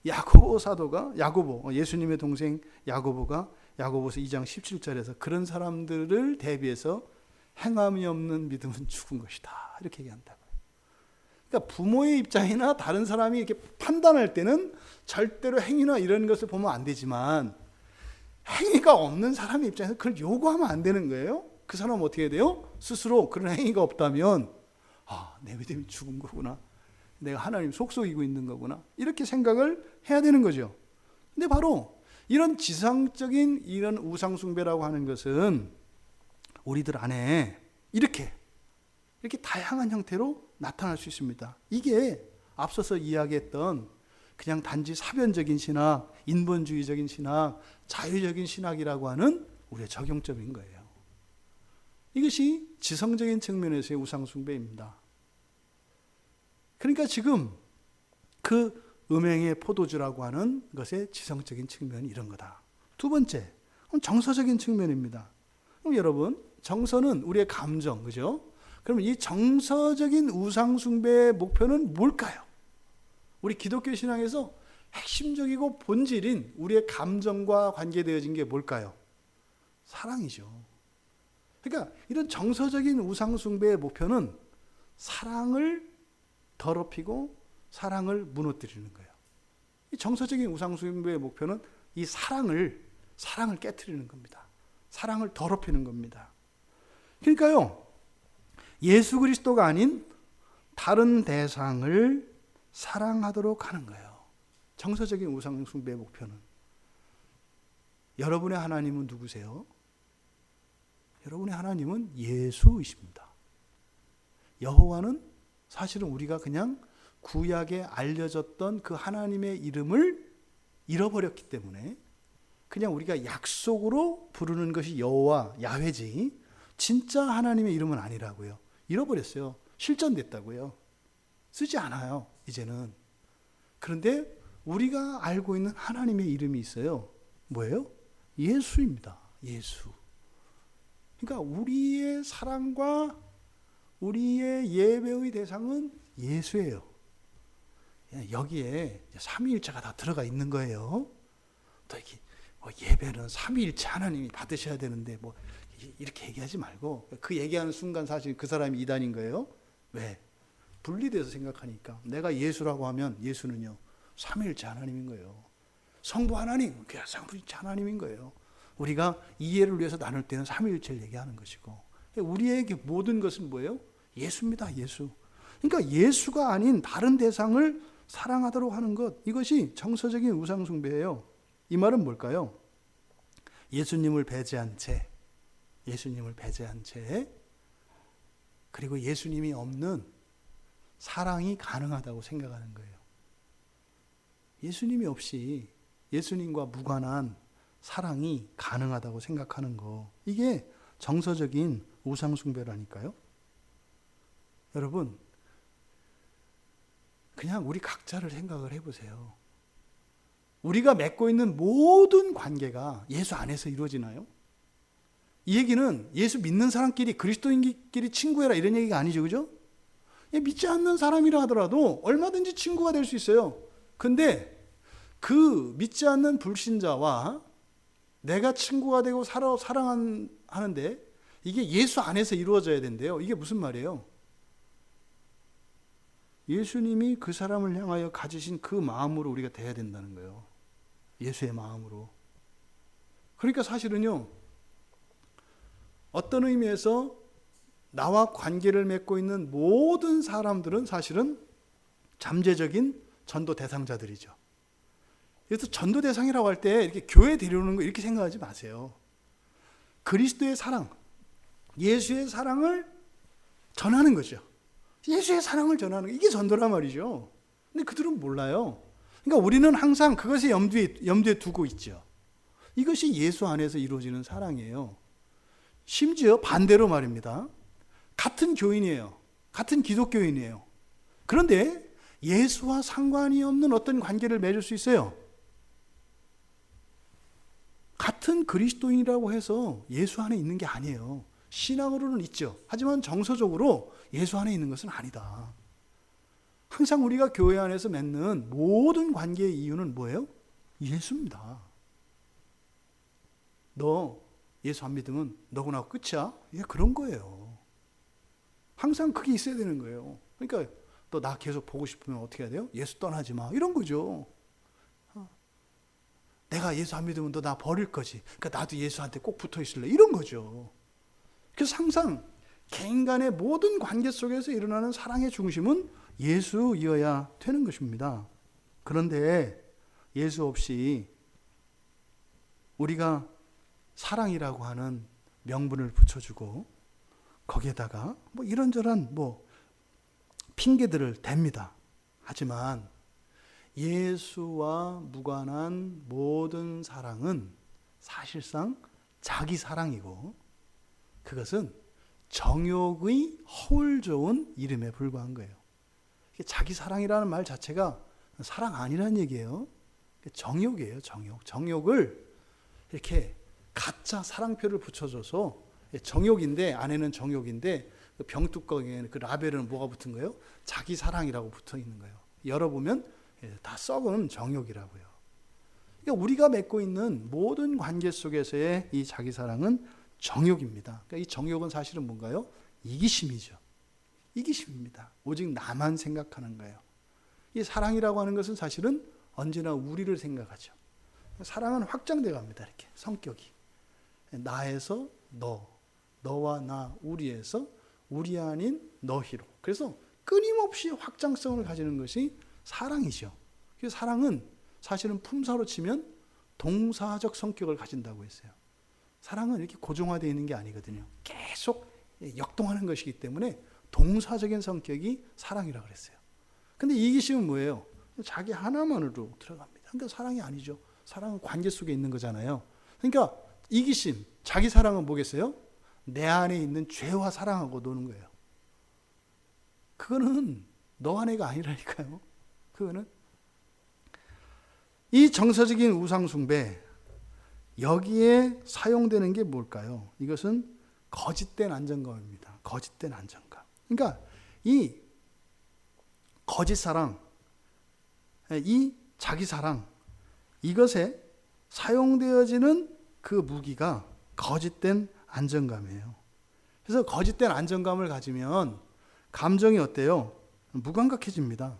S1: 야고보 사도가 예수님의 동생 야고보가 야고보서 2장 17절에서 그런 사람들을 대비해서 행함이 없는 믿음은 죽은 것이다. 이렇게 얘기한다고요. 그러니까 부모의 입장이나 다른 사람이 이렇게 판단할 때는 절대로 행위나 이런 것을 보면 안 되지만 행위가 없는 사람의 입장에서 그걸 요구하면 안 되는 거예요. 그 사람은 어떻게 해야 돼요? 스스로 그런 행위가 없다면 내 믿음이 죽은 거구나. 내가 하나님 속속이고 있는 거구나. 이렇게 생각을 해야 되는 거죠. 근데 바로 이런 지상적인 이런 우상숭배라고 하는 것은 우리들 안에 이렇게 다양한 형태로 나타날 수 있습니다. 이게 앞서서 이야기했던 그냥 단지 사변적인 신학, 인본주의적인 신학, 자유적인 신학이라고 하는 우리의 적용점인 거예요. 이것이 지성적인 측면에서의 우상숭배입니다. 그러니까 지금 그 음행의 포도주라고 하는 것의 지성적인 측면이 이런 거다. 두 번째, 정서적인 측면입니다. 그럼 여러분, 정서는 우리의 감정, 그죠? 그럼 이 정서적인 우상숭배의 목표는 뭘까요? 우리 기독교 신앙에서 핵심적이고 본질인 우리의 감정과 관계되어진 게 뭘까요? 사랑이죠. 그러니까 이런 정서적인 우상숭배의 목표는 사랑을 더럽히고 사랑을 무너뜨리는 거예요. 이 정서적인 우상숭배의 목표는 이 사랑을 깨트리는 겁니다. 사랑을 더럽히는 겁니다. 그러니까요, 예수 그리스도가 아닌 다른 대상을 사랑하도록 하는 거예요. 정서적인 우상숭배의 목표는. 여러분의 하나님은 누구세요? 여러분의 하나님은 예수이십니다. 여호와는 사실은 우리가 그냥 구약에 알려졌던 그 하나님의 이름을 잃어버렸기 때문에 그냥 우리가 약속으로 부르는 것이 여호와, 야훼지 진짜 하나님의 이름은 아니라고요. 잃어버렸어요. 실전됐다고요. 쓰지 않아요, 이제는. 그런데 우리가 알고 있는 하나님의 이름이 있어요. 뭐예요? 예수입니다. 예수. 그러니까 우리의 사랑과 우리의 예배의 대상은 예수예요. 여기에 삼위일체가 다 들어가 있는 거예요. 또 이게 예배는 삼위일체 하나님이 받으셔야 되는데 이렇게 얘기하지 말고 그 얘기하는 순간 사실 그 사람이 이단인 거예요. 왜? 분리돼서 생각하니까 내가 예수라고 하면 예수는요 삼위일체 하나님인 거예요. 성부 하나님, 그냥 삼위일체 하나님인 거예요. 우리가 이해를 위해서 나눌 때는 삼위일체를 얘기하는 것이고 우리에게 모든 것은 뭐예요? 예수입니다. 예수. 그러니까 예수가 아닌 다른 대상을 사랑하도록 하는 것, 이것이 정서적인 우상숭배예요. 이 말은 뭘까요? 예수님을 배제한 채 그리고 예수님이 없는 사랑이 가능하다고 생각하는 거예요. 예수님이 없이 예수님과 무관한 사랑이 가능하다고 생각하는 거. 이게 정서적인 우상숭배라니까요. 여러분, 그냥 우리 각자를 생각을 해보세요. 우리가 맺고 있는 모든 관계가 예수 안에서 이루어지나요? 이 얘기는 예수 믿는 사람끼리, 그리스도인끼리 친구해라 이런 얘기가 아니죠. 그죠? 믿지 않는 사람이라 하더라도 얼마든지 친구가 될 수 있어요. 근데 그 믿지 않는 불신자와 내가 친구가 되고 사랑하는데 이게 예수 안에서 이루어져야 된대요. 이게 무슨 말이에요? 예수님이 그 사람을 향하여 가지신 그 마음으로 우리가 돼야 된다는 거예요. 예수의 마음으로. 그러니까 사실은요, 어떤 의미에서 나와 관계를 맺고 있는 모든 사람들은 사실은 잠재적인 전도 대상자들이죠. 그래서 전도 대상이라고 할 때 이렇게 교회 데려오는 거 이렇게 생각하지 마세요. 그리스도의 사랑, 예수의 사랑을 전하는 거죠. 예수의 사랑을 전하는 거, 이게 전도란 말이죠. 근데 그들은 몰라요. 그러니까 우리는 항상 그것을 염두에 두고 있죠. 이것이 예수 안에서 이루어지는 사랑이에요. 심지어 반대로 말입니다. 같은 교인이에요. 같은 기독교인이에요. 그런데 예수와 상관이 없는 어떤 관계를 맺을 수 있어요. 같은 그리스도인이라고 해서 예수 안에 있는 게 아니에요. 신앙으로는 있죠. 하지만 정서적으로 예수 안에 있는 것은 아니다. 항상 우리가 교회 안에서 맺는 모든 관계의 이유는 뭐예요? 예수입니다. 너 예수 안 믿으면 너고 나고 끝이야? 예, 그런 거예요. 항상 그게 있어야 되는 거예요. 그러니까 너 나 계속 보고 싶으면 어떻게 해야 돼요? 예수 떠나지 마. 이런 거죠. 내가 예수 안 믿으면 너 나 버릴 거지. 그러니까 나도 예수한테 꼭 붙어 있을래. 이런 거죠. 그래서 항상 개인 간의 모든 관계 속에서 일어나는 사랑의 중심은 예수이어야 되는 것입니다. 그런데 예수 없이 우리가 사랑이라고 하는 명분을 붙여주고 거기에다가 뭐 이런저런 뭐 핑계들을 댑니다. 하지만 예수와 무관한 모든 사랑은 사실상 자기 사랑이고 그것은 정욕의 허울 좋은 이름에 불과한 거예요. 자기 사랑이라는 말 자체가 사랑 아니라는 얘기예요. 정욕이에요. 정욕을 이렇게 가짜 사랑표를 붙여줘서 정욕인데 안에는 정욕인데 그 병뚜껑에 그 라벨은 뭐가 붙은 거예요? 자기 사랑이라고 붙어 있는 거예요. 열어보면 다 썩은 정욕이라고요. 그러니까 우리가 맺고 있는 모든 관계 속에서의 이 자기 사랑은 정욕입니다. 그러니까 이 정욕은 사실은 뭔가요? 이기심이죠. 이기심입니다. 오직 나만 생각하는 거예요. 이 사랑이라고 하는 것은 사실은 언제나 우리를 생각하죠. 사랑은 확장돼 갑니다. 이렇게 성격이. 나에서 너, 너와 나, 우리에서 우리 아닌 너희로. 그래서 끊임없이 확장성을 가지는 것이 사랑이죠. 그래서 사랑은 사실은 품사로 치면 동사적 성격을 가진다고 했어요. 사랑은 이렇게 고정화되어 있는 게 아니거든요. 계속 역동하는 것이기 때문에 동사적인 성격이 사랑이라고 그랬어요. 근데 이기심은 뭐예요? 자기 하나만으로 들어갑니다. 그러니까 사랑이 아니죠. 사랑은 관계 속에 있는 거잖아요. 그러니까 이기심, 자기 사랑은 뭐겠어요? 내 안에 있는 죄와 사랑하고 노는 거예요. 그거는 너와 내가 아니라니까요. 그거는 이 정서적인 우상숭배, 여기에 사용되는 게 뭘까요? 이것은 거짓된 안정감입니다. 거짓된 안정감. 그러니까 이 거짓 사랑, 이 자기 사랑, 이것에 사용되어지는 그 무기가 거짓된 안정감이에요. 그래서 거짓된 안정감을 가지면 감정이 어때요? 무감각해집니다.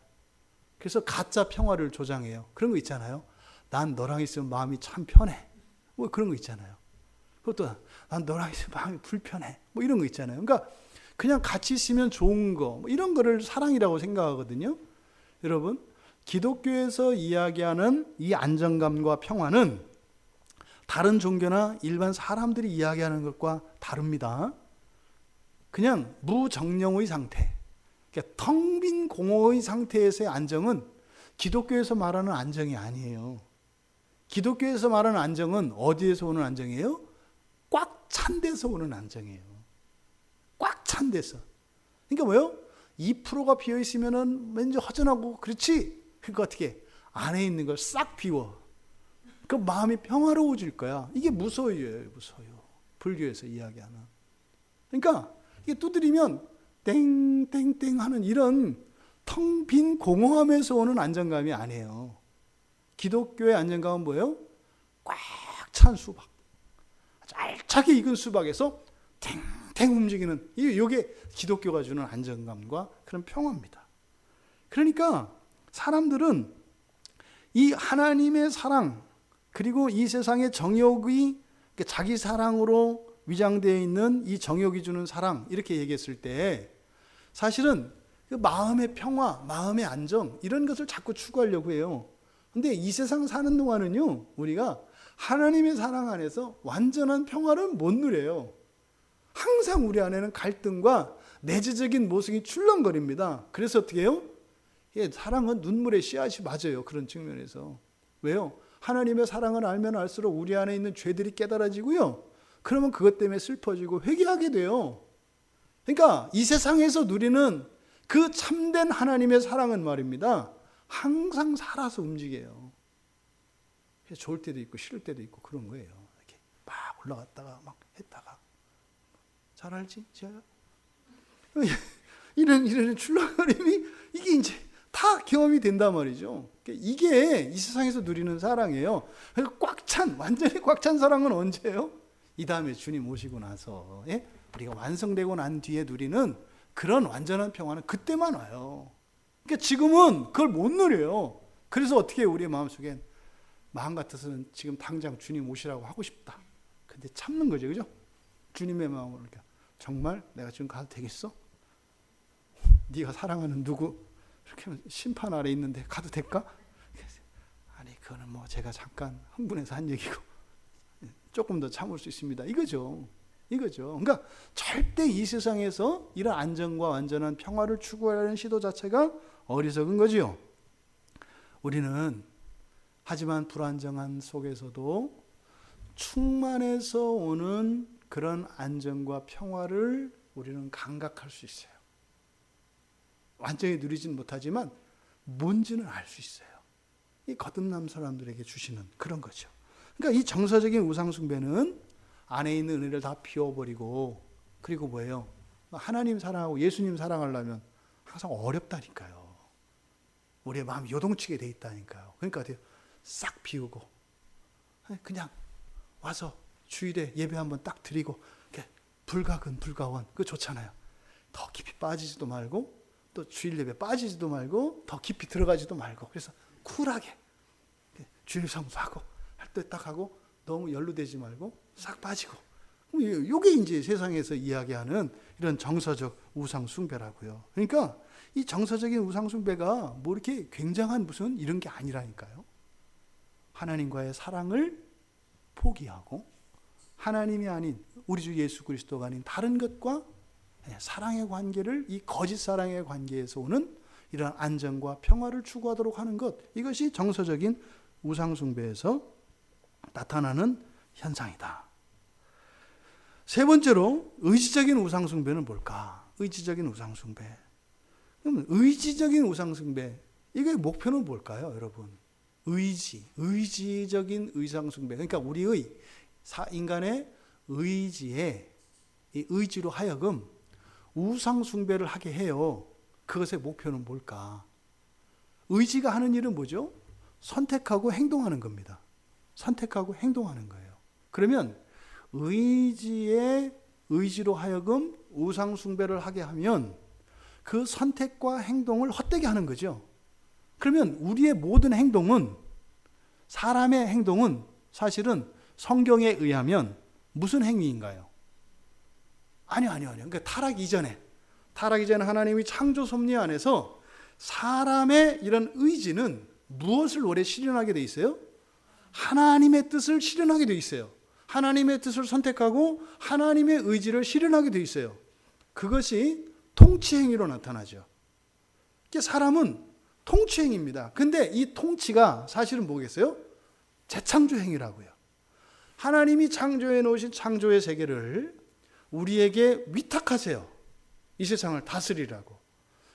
S1: 그래서 가짜 평화를 조장해요. 그런 거 있잖아요. 난 너랑 있으면 마음이 참 편해. 뭐 그런 거 있잖아요. 그것도 난 너랑 있으면 마음이 불편해. 뭐 이런 거 있잖아요. 그러니까 그냥 같이 있으면 좋은 거, 뭐 이런 거를 사랑이라고 생각하거든요. 여러분, 기독교에서 이야기하는 이 안정감과 평화는 다른 종교나 일반 사람들이 이야기하는 것과 다릅니다. 그냥 무정령의 상태, 그러니까 텅 빈 공허의 상태에서의 안정은 기독교에서 말하는 안정이 아니에요. 기독교에서 말하는 안정은 어디에서 오는 안정이에요? 꽉 찬 데서 오는 안정이에요. 꽉 찬 데서. 그러니까 뭐요? 2%가 비어 있으면은 왠지 허전하고 그렇지. 그러니까 어떻게 안에 있는 걸 싹 비워. 그 마음이 평화로워질 거야. 이게 무소유예요, 무소유. 불교에서 이야기하는. 그러니까 이게 두드리면 땡땡땡 하는 이런 텅 빈 공허함에서 오는 안정감이 아니에요. 기독교의 안정감은 뭐예요? 꽉 찬 수박. 알차게 익은 수박에서 탱탱 움직이는 이게 기독교가 주는 안정감과 그런 평화입니다. 그러니까 사람들은 이 하나님의 사랑 그리고 이 세상의 정욕이 자기 사랑으로 위장되어 있는 이 정욕이 주는 사랑 이렇게 얘기했을 때 사실은 그 마음의 평화, 마음의 안정 이런 것을 자꾸 추구하려고 해요. 근데 이 세상 사는 동안은요 우리가 하나님의 사랑 안에서 완전한 평화를 못 누려요. 항상 우리 안에는 갈등과 내재적인 모습이 출렁거립니다. 그래서 어떻게 해요? 사랑은 눈물의 씨앗이 맞아요. 그런 측면에서. 왜요? 하나님의 사랑을 알면 알수록 우리 안에 있는 죄들이 깨달아지고요. 그러면 그것 때문에 슬퍼지고 회개하게 돼요. 그러니까 이 세상에서 누리는 그 참된 하나님의 사랑은 말입니다. 항상 살아서 움직여요. 좋을 때도 있고 싫을 때도 있고 그런 거예요. 이렇게 막 올라갔다가 막 했다가 잘 알지? 지아야? 이런 출렁거림이 이게 이제 다 경험이 된단 말이죠. 이게 이 세상에서 누리는 사랑이에요. 완전히 꽉 찬 사랑은 언제예요? 이 다음에 주님 오시고 나서 우리가 완성되고 난 뒤에 누리는 그런 완전한 평화는 그때만 와요. 그러니까 지금은 그걸 못 누려요. 그래서 어떻게 우리의 마음속엔 마음 같아서는 지금 당장 주님 오시라고 하고 싶다. 근데 참는 거죠. 그죠? 주님의 마음으로 그러니까 정말 내가 지금 가도 되겠어? 네가 사랑하는 누구 이렇게 심판 아래 있는데 가도 될까? 아니 그거는 뭐 제가 잠깐 흥분해서 한 얘기고 조금 더 참을 수 있습니다. 이거죠. 그러니까 절대 이 세상에서 이런 안정과 완전한 평화를 추구하려는 시도 자체가 어리석은 거지요. 우리는 하지만 불안정한 속에서도 충만해서 오는 그런 안정과 평화를 우리는 감각할 수 있어요. 완전히 누리진 못하지만 뭔지는 알 수 있어요. 이 거듭난 사람들에게 주시는 그런 거죠. 그러니까 이 정서적인 우상숭배는 안에 있는 은혜를 다 비워버리고 그리고 뭐예요? 하나님 사랑하고 예수님 사랑하려면 항상 어렵다니까요. 우리의 마음이 요동치게 돼 있다니까요. 그러니까 어때요? 싹 비우고 그냥 와서 주일에 예배 한번 딱 드리고 불가근 불가원 그거 좋잖아요. 더 깊이 빠지지도 말고 또 주일 예배 빠지지도 말고 더 깊이 들어가지도 말고 그래서 쿨하게 주일 성수하고 할 때 딱 하고 너무 연루되지 말고 싹 빠지고 이게 이제 세상에서 이야기하는 이런 정서적 우상 숭배라고요. 그러니까 이 정서적인 우상 숭배가 뭐 이렇게 굉장한 무슨 이런 게 아니라니까요. 하나님과의 사랑을 포기하고 하나님이 아닌 우리 주 예수 그리스도가 아닌 다른 것과 사랑의 관계를 이 거짓 사랑의 관계에서 오는 이런 안정과 평화를 추구하도록 하는 것 이것이 정서적인 우상 숭배에서 나타나는 현상이다. 세 번째로 의지적인 우상 숭배는 뭘까? 의지적인 우상 숭배. 그럼 의지적인 우상 숭배 이게 목표는 뭘까요, 여러분? 의지적인 의상 숭배. 그러니까 우리의 인간의 의지에 이 의지로 하여금 우상 숭배를 하게 해요. 그것의 목표는 뭘까? 의지가 하는 일은 뭐죠? 선택하고 행동하는 겁니다. 선택하고 행동하는 거예요. 그러면 의지로 하여금 우상 숭배를 하게 하면 그 선택과 행동을 헛되게 하는 거죠. 그러면 우리의 모든 행동은 사람의 행동은 사실은 성경에 의하면 무슨 행위인가요? 아니요. 그러니까 타락 이전에 하나님이 창조 섭리 안에서 사람의 이런 의지는 무엇을 오래 실현하게 돼 있어요? 하나님의 뜻을 실현하게 돼 있어요. 하나님의 뜻을 선택하고 하나님의 의지를 실현하게 돼 있어요. 그것이 통치행위로 나타나죠. 사람은 통치행위입니다. 근데 이 통치가 사실은 뭐겠어요? 재창조행위라고요. 하나님이 창조해 놓으신 창조의 세계를 우리에게 위탁하세요. 이 세상을 다스리라고.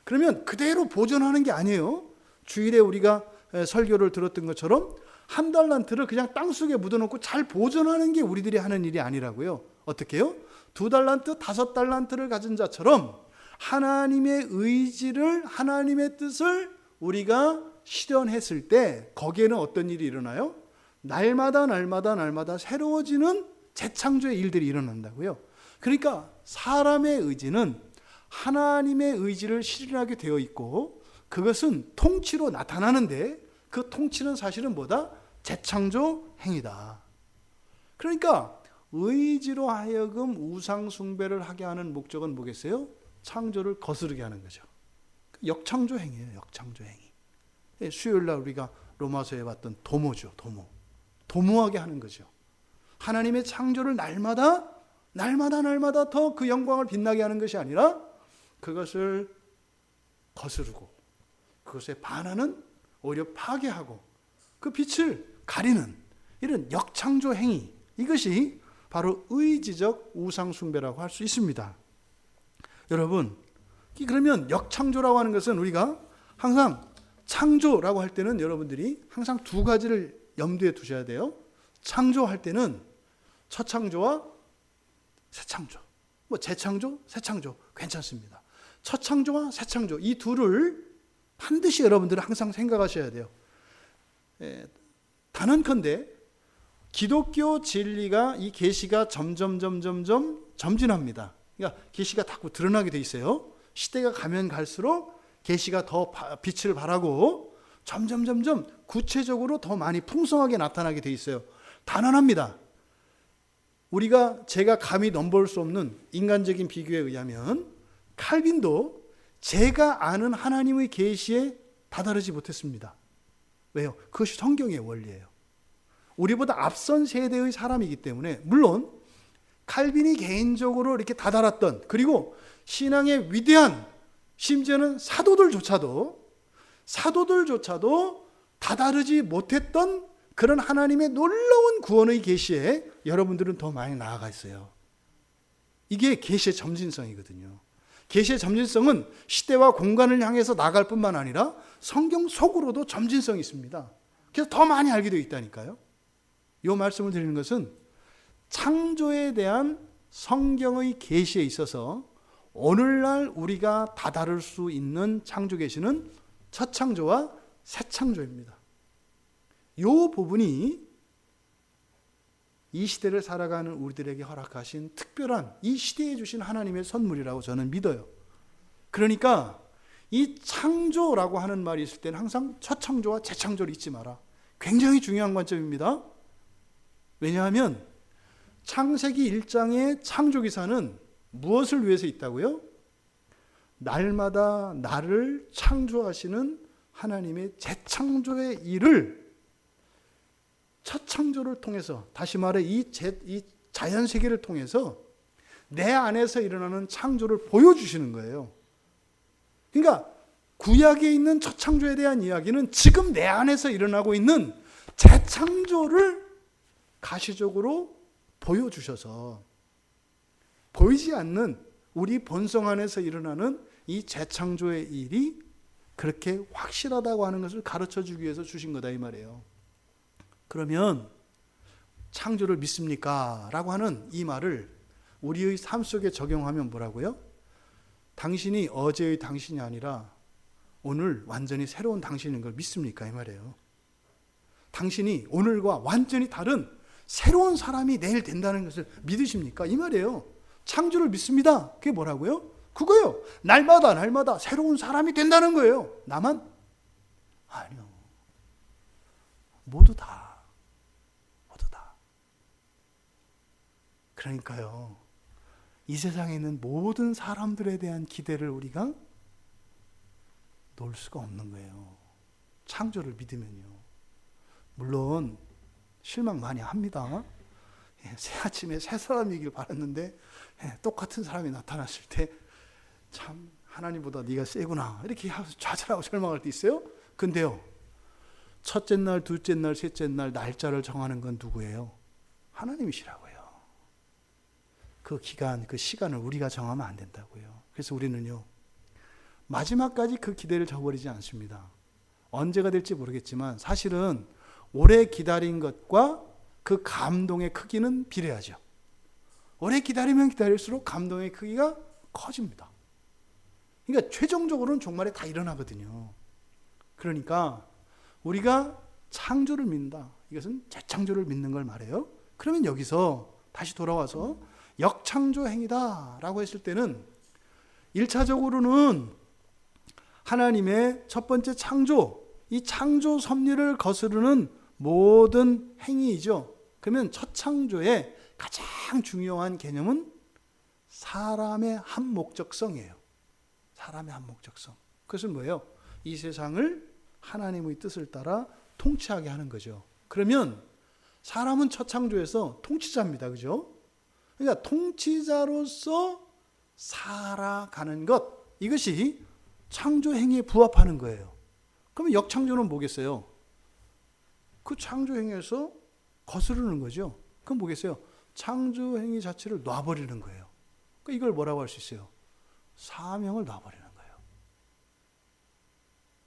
S1: 그러면 그대로 보존하는 게 아니에요. 주일에 우리가 설교를 들었던 것처럼 한 달란트를 그냥 땅속에 묻어놓고 잘 보존하는 게 우리들이 하는 일이 아니라고요. 어떻게 해요? 2달란트, 5달란트를 가진 자처럼 하나님의 의지를, 하나님의 뜻을 우리가 실현했을 때 거기에는 어떤 일이 일어나요? 날마다 새로워지는 재창조의 일들이 일어난다고요. 그러니까 사람의 의지는 하나님의 의지를 실현하게 되어 있고 그것은 통치로 나타나는데 그 통치는 사실은 뭐다? 재창조 행위다. 그러니까 의지로 하여금 우상 숭배를 하게 하는 목적은 뭐겠어요? 창조를 거스르게 하는 거죠. 역창조 행위예요. 역창조 행위. 수요일날 우리가 로마서에 봤던 도모죠. 도모하게 하는 거죠. 하나님의 창조를 날마다 더 그 영광을 빛나게 하는 것이 아니라 그것을 거스르고 그것에 반하는, 오히려 파괴하고 그 빛을 가리는 이런 역창조 행위, 이것이 바로 의지적 우상 숭배라고 할 수 있습니다. 여러분, 그러면 역창조라고 하는 것은 우리가 항상 창조라고 할 때는 여러분들이 항상 두 가지를 염두에 두셔야 돼요. 창조할 때는 첫 창조와 새 창조, 재창조, 새 창조 괜찮습니다. 첫 창조와 새 창조, 이 둘을 반드시 여러분들은 항상 생각하셔야 돼요. 단언컨대 기독교 진리가, 이 계시가 점점 점진합니다. 그러니까 계시가 자꾸 드러나게 돼 있어요. 시대가 가면 갈수록 계시가 더 빛을 발하고 점점 구체적으로 더 많이 풍성하게 나타나게 돼 있어요. 단언합니다. 제가 감히 넘볼 수 없는 인간적인 비교에 의하면 칼빈도 제가 아는 하나님의 계시에 다다르지 못했습니다. 왜요? 그것이 성경의 원리예요. 우리보다 앞선 세대의 사람이기 때문에, 물론 칼빈이 개인적으로 이렇게 다다랐던, 그리고 신앙의 위대한, 심지어는 사도들조차도 다다르지 못했던 그런 하나님의 놀라운 구원의 계시에 여러분들은 더 많이 나아가 있어요. 이게 계시의 점진성이거든요. 계시의 점진성은 시대와 공간을 향해서 나갈 뿐만 아니라 성경 속으로도 점진성이 있습니다. 그래서 더 많이 알게 되어 있다니까요. 이 말씀을 드리는 것은 창조에 대한 성경의 계시에 있어서 오늘날 우리가 다다를 수 있는 창조 계시는 첫 창조와 새 창조입니다. 이 부분이 이 시대를 살아가는 우리들에게 허락하신 특별한, 이 시대에 주신 하나님의 선물이라고 저는 믿어요. 그러니까 이 창조라고 하는 말이 있을 때는 항상 첫 창조와 재창조를 잊지 마라. 굉장히 중요한 관점입니다. 왜냐하면 창세기 1장의 창조기사는 무엇을 위해서 있다고요? 날마다 나를 창조하시는 하나님의 재창조의 일을 첫 창조를 통해서, 다시 말해 이 자연세계를 통해서 내 안에서 일어나는 창조를 보여주시는 거예요. 그러니까 구약에 있는 첫 창조에 대한 이야기는 지금 내 안에서 일어나고 있는 재창조를 가시적으로 보여주셔서 보이지 않는 우리 본성 안에서 일어나는 이 재창조의 일이 그렇게 확실하다고 하는 것을 가르쳐주기 위해서 주신 거다 이 말이에요. 그러면 창조를 믿습니까? 라고 하는 이 말을 우리의 삶 속에 적용하면 뭐라고요? 당신이 어제의 당신이 아니라 오늘 완전히 새로운 당신인 걸 믿습니까? 이 말이에요. 당신이 오늘과 완전히 다른 새로운 사람이 내일 된다는 것을 믿으십니까? 이 말이에요. 창조를 믿습니다. 그게 뭐라고요? 그거요. 날마다 새로운 사람이 된다는 거예요. 나만? 아니요. 모두 다. 그러니까요. 이 세상에 있는 모든 사람들에 대한 기대를 우리가 놓을 수가 없는 거예요. 창조를 믿으면요. 물론 실망 많이 합니다. 새 아침에 새 사람이길 바랐는데 똑같은 사람이 나타났을 때 참 하나님보다 네가 세구나 이렇게 좌절하고 절망할 때 있어요. 근데요, 첫째 날, 둘째 날, 셋째 날 날짜를 정하는 건 누구예요? 하나님이시라고요. 그 기간, 그 시간을 우리가 정하면 안 된다고요. 그래서 우리는요, 마지막까지 그 기대를 저버리지 않습니다. 언제가 될지 모르겠지만 사실은 오래 기다린 것과 그 감동의 크기는 비례하죠. 오래 기다리면 기다릴수록 감동의 크기가 커집니다. 그러니까 최종적으로는 종말에 다 일어나거든요. 그러니까 우리가 창조를 믿는다. 이것은 재창조를 믿는 걸 말해요. 그러면 여기서 다시 돌아와서 역창조 행위다라고 했을 때는 1차적으로는 하나님의 첫 번째 창조, 이 창조 섭리를 거스르는 모든 행위이죠. 그러면 첫 창조의 가장 중요한 개념은 사람의 한 목적성이에요. 사람의 한 목적성. 그것은 뭐예요? 이 세상을 하나님의 뜻을 따라 통치하게 하는 거죠. 그러면 사람은 첫 창조에서 통치자입니다. 그죠? 그러니까 통치자로서 살아가는 것, 이것이 창조 행위에 부합하는 거예요. 그러면 역창조는 뭐겠어요? 그 창조 행위에서 거스르는 거죠. 그럼 뭐겠어요? 창조 행위 자체를 놔버리는 거예요. 그러니까 이걸 뭐라고 할 수 있어요? 사명을 놔버리는 거예요.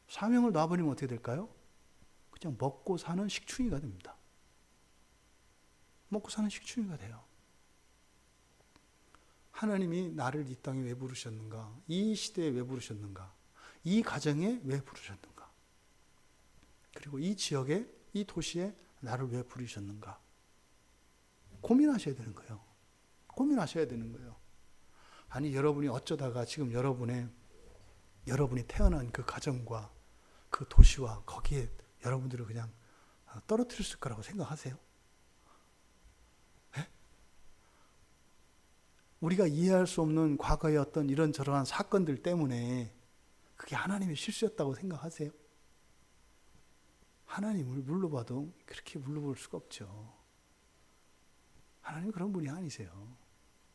S1: 사명을 놔버리면 어떻게 될까요? 그냥 먹고 사는 식충이가 됩니다. 먹고 사는 식충이가 돼요. 하나님이 나를 이 땅에 왜 부르셨는가? 이 시대에 왜 부르셨는가? 이 가정에 왜 부르셨는가? 그리고 이 지역에, 이 도시에 나를 왜 부르셨는가? 고민하셔야 되는 거예요. 고민하셔야 되는 거예요. 아니, 여러분이 어쩌다가 지금 여러분이 태어난 그 가정과 그 도시와 거기에 여러분들을 그냥 떨어뜨렸을 거라고 생각하세요? 네? 우리가 이해할 수 없는 과거의 어떤 이런저런 사건들 때문에 그게 하나님의 실수였다고 생각하세요? 하나님을 물러봐도 그렇게 물러볼 수가 없죠. 하나님 그런 분이 아니세요.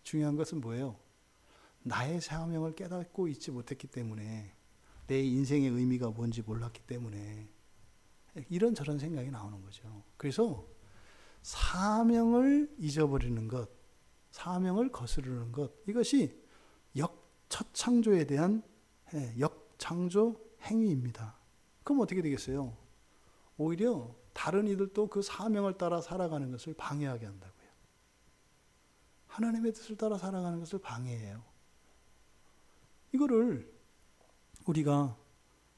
S1: 중요한 것은 뭐예요? 나의 사명을 깨닫고 있지 못했기 때문에, 내 인생의 의미가 뭔지 몰랐기 때문에 이런저런 생각이 나오는 거죠. 그래서 사명을 잊어버리는 것, 사명을 거스르는 것, 이것이 첫 창조에 대한 역창조 행위입니다. 그럼 어떻게 되겠어요? 오히려 다른 이들도 그 사명을 따라 살아가는 것을 방해하게 한다고요. 하나님의 뜻을 따라 살아가는 것을 방해해요. 이거를 우리가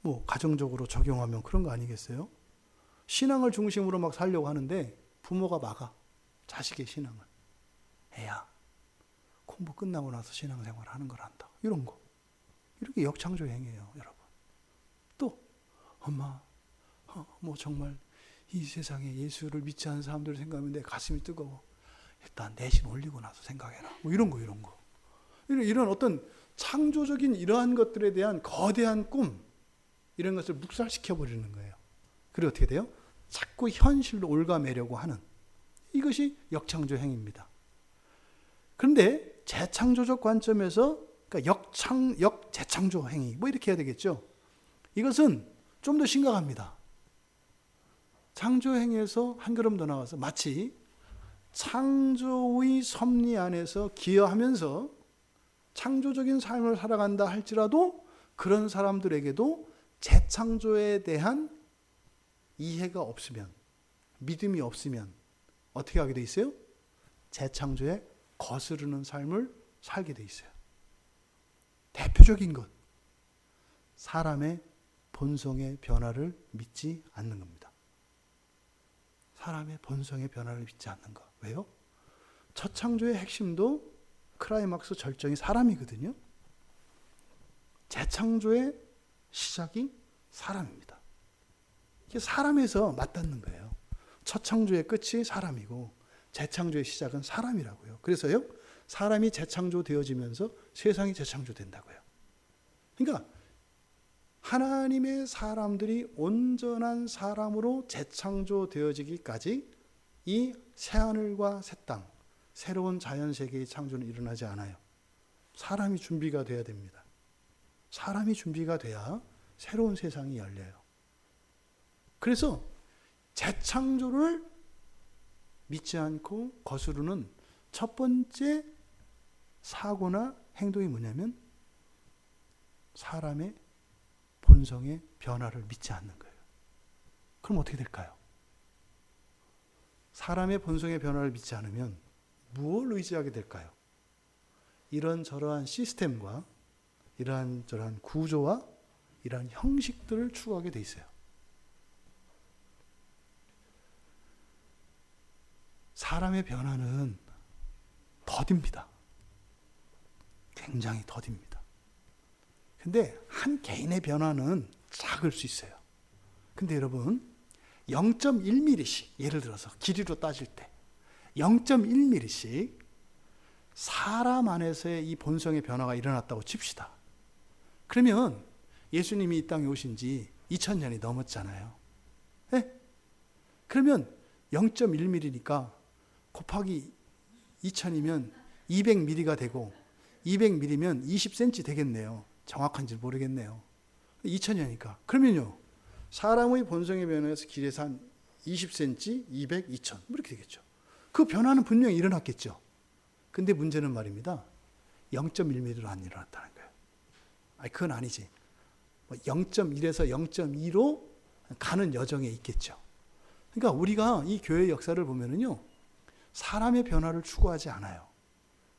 S1: 뭐 가정적으로 적용하면 그런 거 아니겠어요? 신앙을 중심으로 막 살려고 하는데 부모가 막아. 자식의 신앙을. 애야, 공부 끝나고 나서 신앙생활 하는 걸 한다. 이런 거. 이렇게 역창조 행위예요, 여러분. 또 엄마, 뭐 정말 이 세상에 예수를 믿지 않는 사람들을 생각하면 내 가슴이 뜨거워. 일단 내신 올리고 나서 생각해라. 뭐 이런 거. 이런 어떤 창조적인 이러한 것들에 대한 거대한 꿈, 이런 것을 묵살시켜 버리는 거예요. 그리고 어떻게 돼요? 자꾸 현실로 올가매려고 하는, 이것이 역창조 행위입니다. 그런데 재창조적 관점에서, 그러니까 역재창조 행위, 뭐 이렇게 해야 되겠죠. 이것은 좀 더 심각합니다. 창조 행위에서 한 걸음 더 나와서 마치 창조의 섭리 안에서 기여하면서 창조적인 삶을 살아간다 할지라도 그런 사람들에게도 재창조에 대한 이해가 없으면, 믿음이 없으면 어떻게 하게 돼 있어요? 재창조에 거스르는 삶을 살게 돼 있어요. 대표적인 것, 사람의 본성의 변화를 믿지 않는 겁니다. 사람의 본성의 변화를 믿지 않는 것. 왜요? 첫 창조의 핵심도 클라이막스 절정이 사람이거든요. 재창조의 시작이 사람입니다. 이게 사람에서 맞닿는 거예요. 첫 창조의 끝이 사람이고 재창조의 시작은 사람이라고요. 그래서요, 사람이 재창조되어지면서 세상이 재창조된다고요. 그러니까 하나님의 사람들이 온전한 사람으로 재창조되어지기까지 이 새하늘과 새 땅, 새로운 자연세계의 창조는 일어나지 않아요. 사람이 준비가 돼야 됩니다. 사람이 준비가 돼야 새로운 세상이 열려요. 그래서 재창조를 믿지 않고 거스르는 첫 번째 사고나 행동이 뭐냐면 사람의 본성의 변화를 믿지 않는 거예요. 그럼 어떻게 될까요? 사람의 본성의 변화를 믿지 않으면 무엇을 의지하게 될까요? 이런저러한 시스템과 이러한 구조와 이러한 형식들을 추구하게 돼 있어요. 사람의 변화는 더딥니다. 굉장히 더딥니다. 근데 한 개인의 변화는 작을 수 있어요. 근데 여러분 0.1mm씩 예를 들어서 길이로 따질 때 0.1mm씩 사람 안에서의 이 본성의 변화가 일어났다고 칩시다. 그러면 예수님이 이 땅에 오신 지 2000년이 넘었잖아요. 네? 그러면 0.1mm니까 곱하기 2000이면 200mm가 되고 200mm면 20cm 되겠네요. 정확한지 모르겠네요. 2000년이니까. 그러면요. 사람의 본성의 변화에서 길에서 한 20cm, 200, 2000 이렇게 되겠죠. 그 변화는 분명히 일어났겠죠. 근데 문제는 말입니다. 0.1mm로 안 일어났다는 거예요. 아니 그건 아니지. 0.1에서 0.2로 가는 여정에 있겠죠. 그러니까 우리가 이 교회 역사를 보면은요. 사람의 변화를 추구하지 않아요.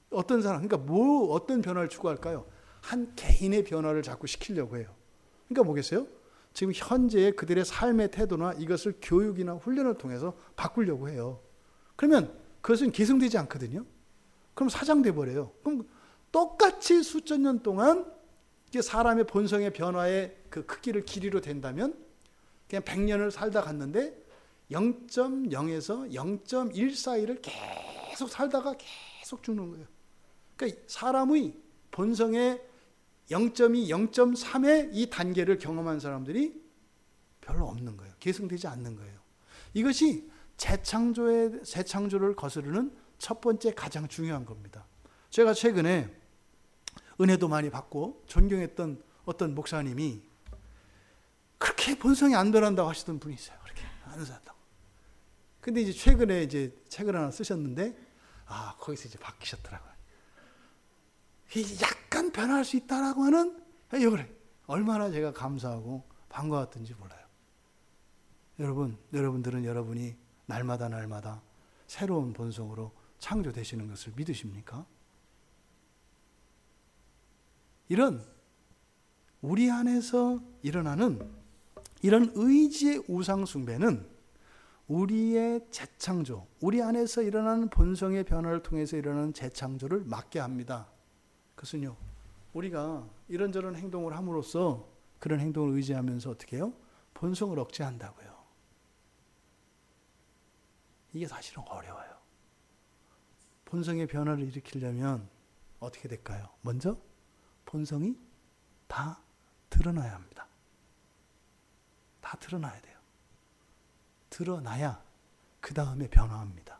S1: 어떤 사람, 그러니까 어떤 변화를 추구할까요? 한 개인의 변화를 자꾸 시키려고 해요. 그러니까 뭐겠어요? 지금 현재의 그들의 삶의 태도나 이것을 교육이나 훈련을 통해서 바꾸려고 해요. 그러면 그것은 계승되지 않거든요. 그럼 사장돼 버려요. 그럼 똑같이 수천 년 동안 사람의 본성의 변화의 그 크기를 길이로 된다면 그냥 100년을 살다 갔는데 0.0에서 0.1 사이를 계속 살다가 계속 죽는 거예요. 그러니까 사람의 본성의 0.2, 0.3의 이 단계를 경험한 사람들이 별로 없는 거예요. 계승되지 않는 거예요. 이것이 재창조를 거스르는 첫 번째 가장 중요한 겁니다. 제가 최근에 은혜도 많이 받고 존경했던 어떤 목사님이 그렇게 본성이 안 변한다고 하시던 분이 있어요. 그렇게 안 산다고. 근데 이제 최근에 이제 책을 하나 쓰셨는데 거기서 이제 바뀌셨더라고요. 약간 변할 수 있다라고 하는 이거를 얼마나 제가 감사하고 반가웠던지 몰라요. 여러분들은 여러분이 날마다 새로운 본성으로 창조되시는 것을 믿으십니까? 이런 우리 안에서 일어나는 이런 의지의 우상 숭배는 우리의 재창조, 우리 안에서 일어나는 본성의 변화를 통해서 일어나는 재창조를 막게 합니다. 그것은요, 우리가 이런저런 행동을 함으로써 그런 행동을 의지하면서 어떻게 해요? 본성을 억제한다고요. 이게 사실은 어려워요. 본성의 변화를 일으키려면 어떻게 될까요? 먼저 본성이 다 드러나야 합니다. 다 드러나야 돼요. 드러나야 그 다음에 변화합니다.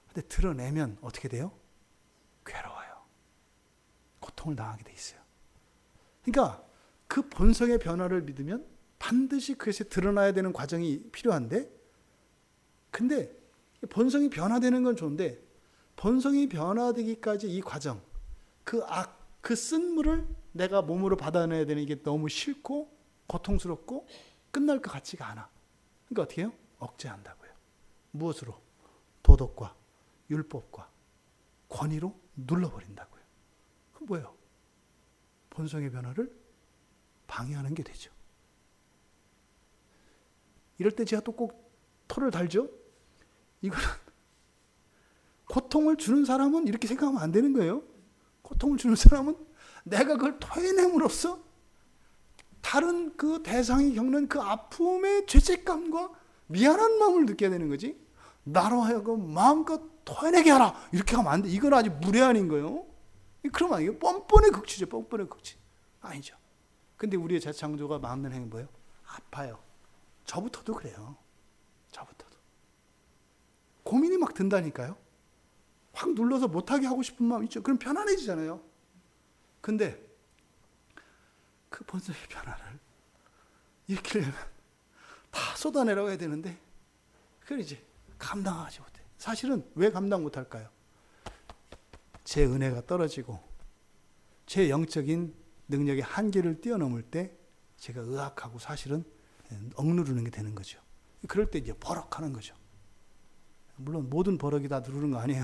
S1: 근데 드러내면 어떻게 돼요? 괴로워요. 고통을 당하게 돼 있어요. 그러니까 그 본성의 변화를 믿으면 반드시 그것이 드러나야 되는 과정이 필요한데, 근데 본성이 변화되는 건 좋은데 본성이 변화되기까지 이 과정, 그 쓴물을 내가 몸으로 받아내야 되는 이게 너무 싫고 고통스럽고 끝날 것 같지가 않아. 그러니까 어떻게 해요? 억제한다고요. 무엇으로? 도덕과 율법과 권위로 눌러버린다고요. 그럼 뭐예요? 본성의 변화를 방해하는 게 되죠. 이럴 때 제가 또 꼭 토를 달죠. 이거는 고통을 주는 사람은 이렇게 생각하면 안 되는 거예요. 고통을 주는 사람은 내가 그걸 토해냄으로써 다른 그 대상이 겪는 그 아픔의 죄책감과 미안한 마음을 느껴야 되는 거지. 나로 하여금 마음껏 토해내게 하라. 이렇게 하면 안 돼. 이건 아주 무례한인 거예요. 그러면 이게 뻔뻔의 극치죠. 뻔뻔의 극치. 아니죠. 근데 우리의 재창조가 막는 행위 뭐예요? 아파요. 저부터도 그래요. 저부터도. 고민이 막 든다니까요. 확 눌러서 못하게 하고 싶은 마음 있죠. 그럼 편안해지잖아요. 근데 그 본성의 변화를 일으키려면 다 쏟아내라고 해야 되는데 그걸 이제 감당하지 못해. 사실은 왜 감당 못할까요? 제 은혜가 떨어지고 제 영적인 능력의 한계를 뛰어넘을 때 제가 의학하고 사실은 억누르는 게 되는 거죠. 그럴 때 이제 버럭하는 거죠. 물론 모든 버럭이 다 누르는 거 아니에요.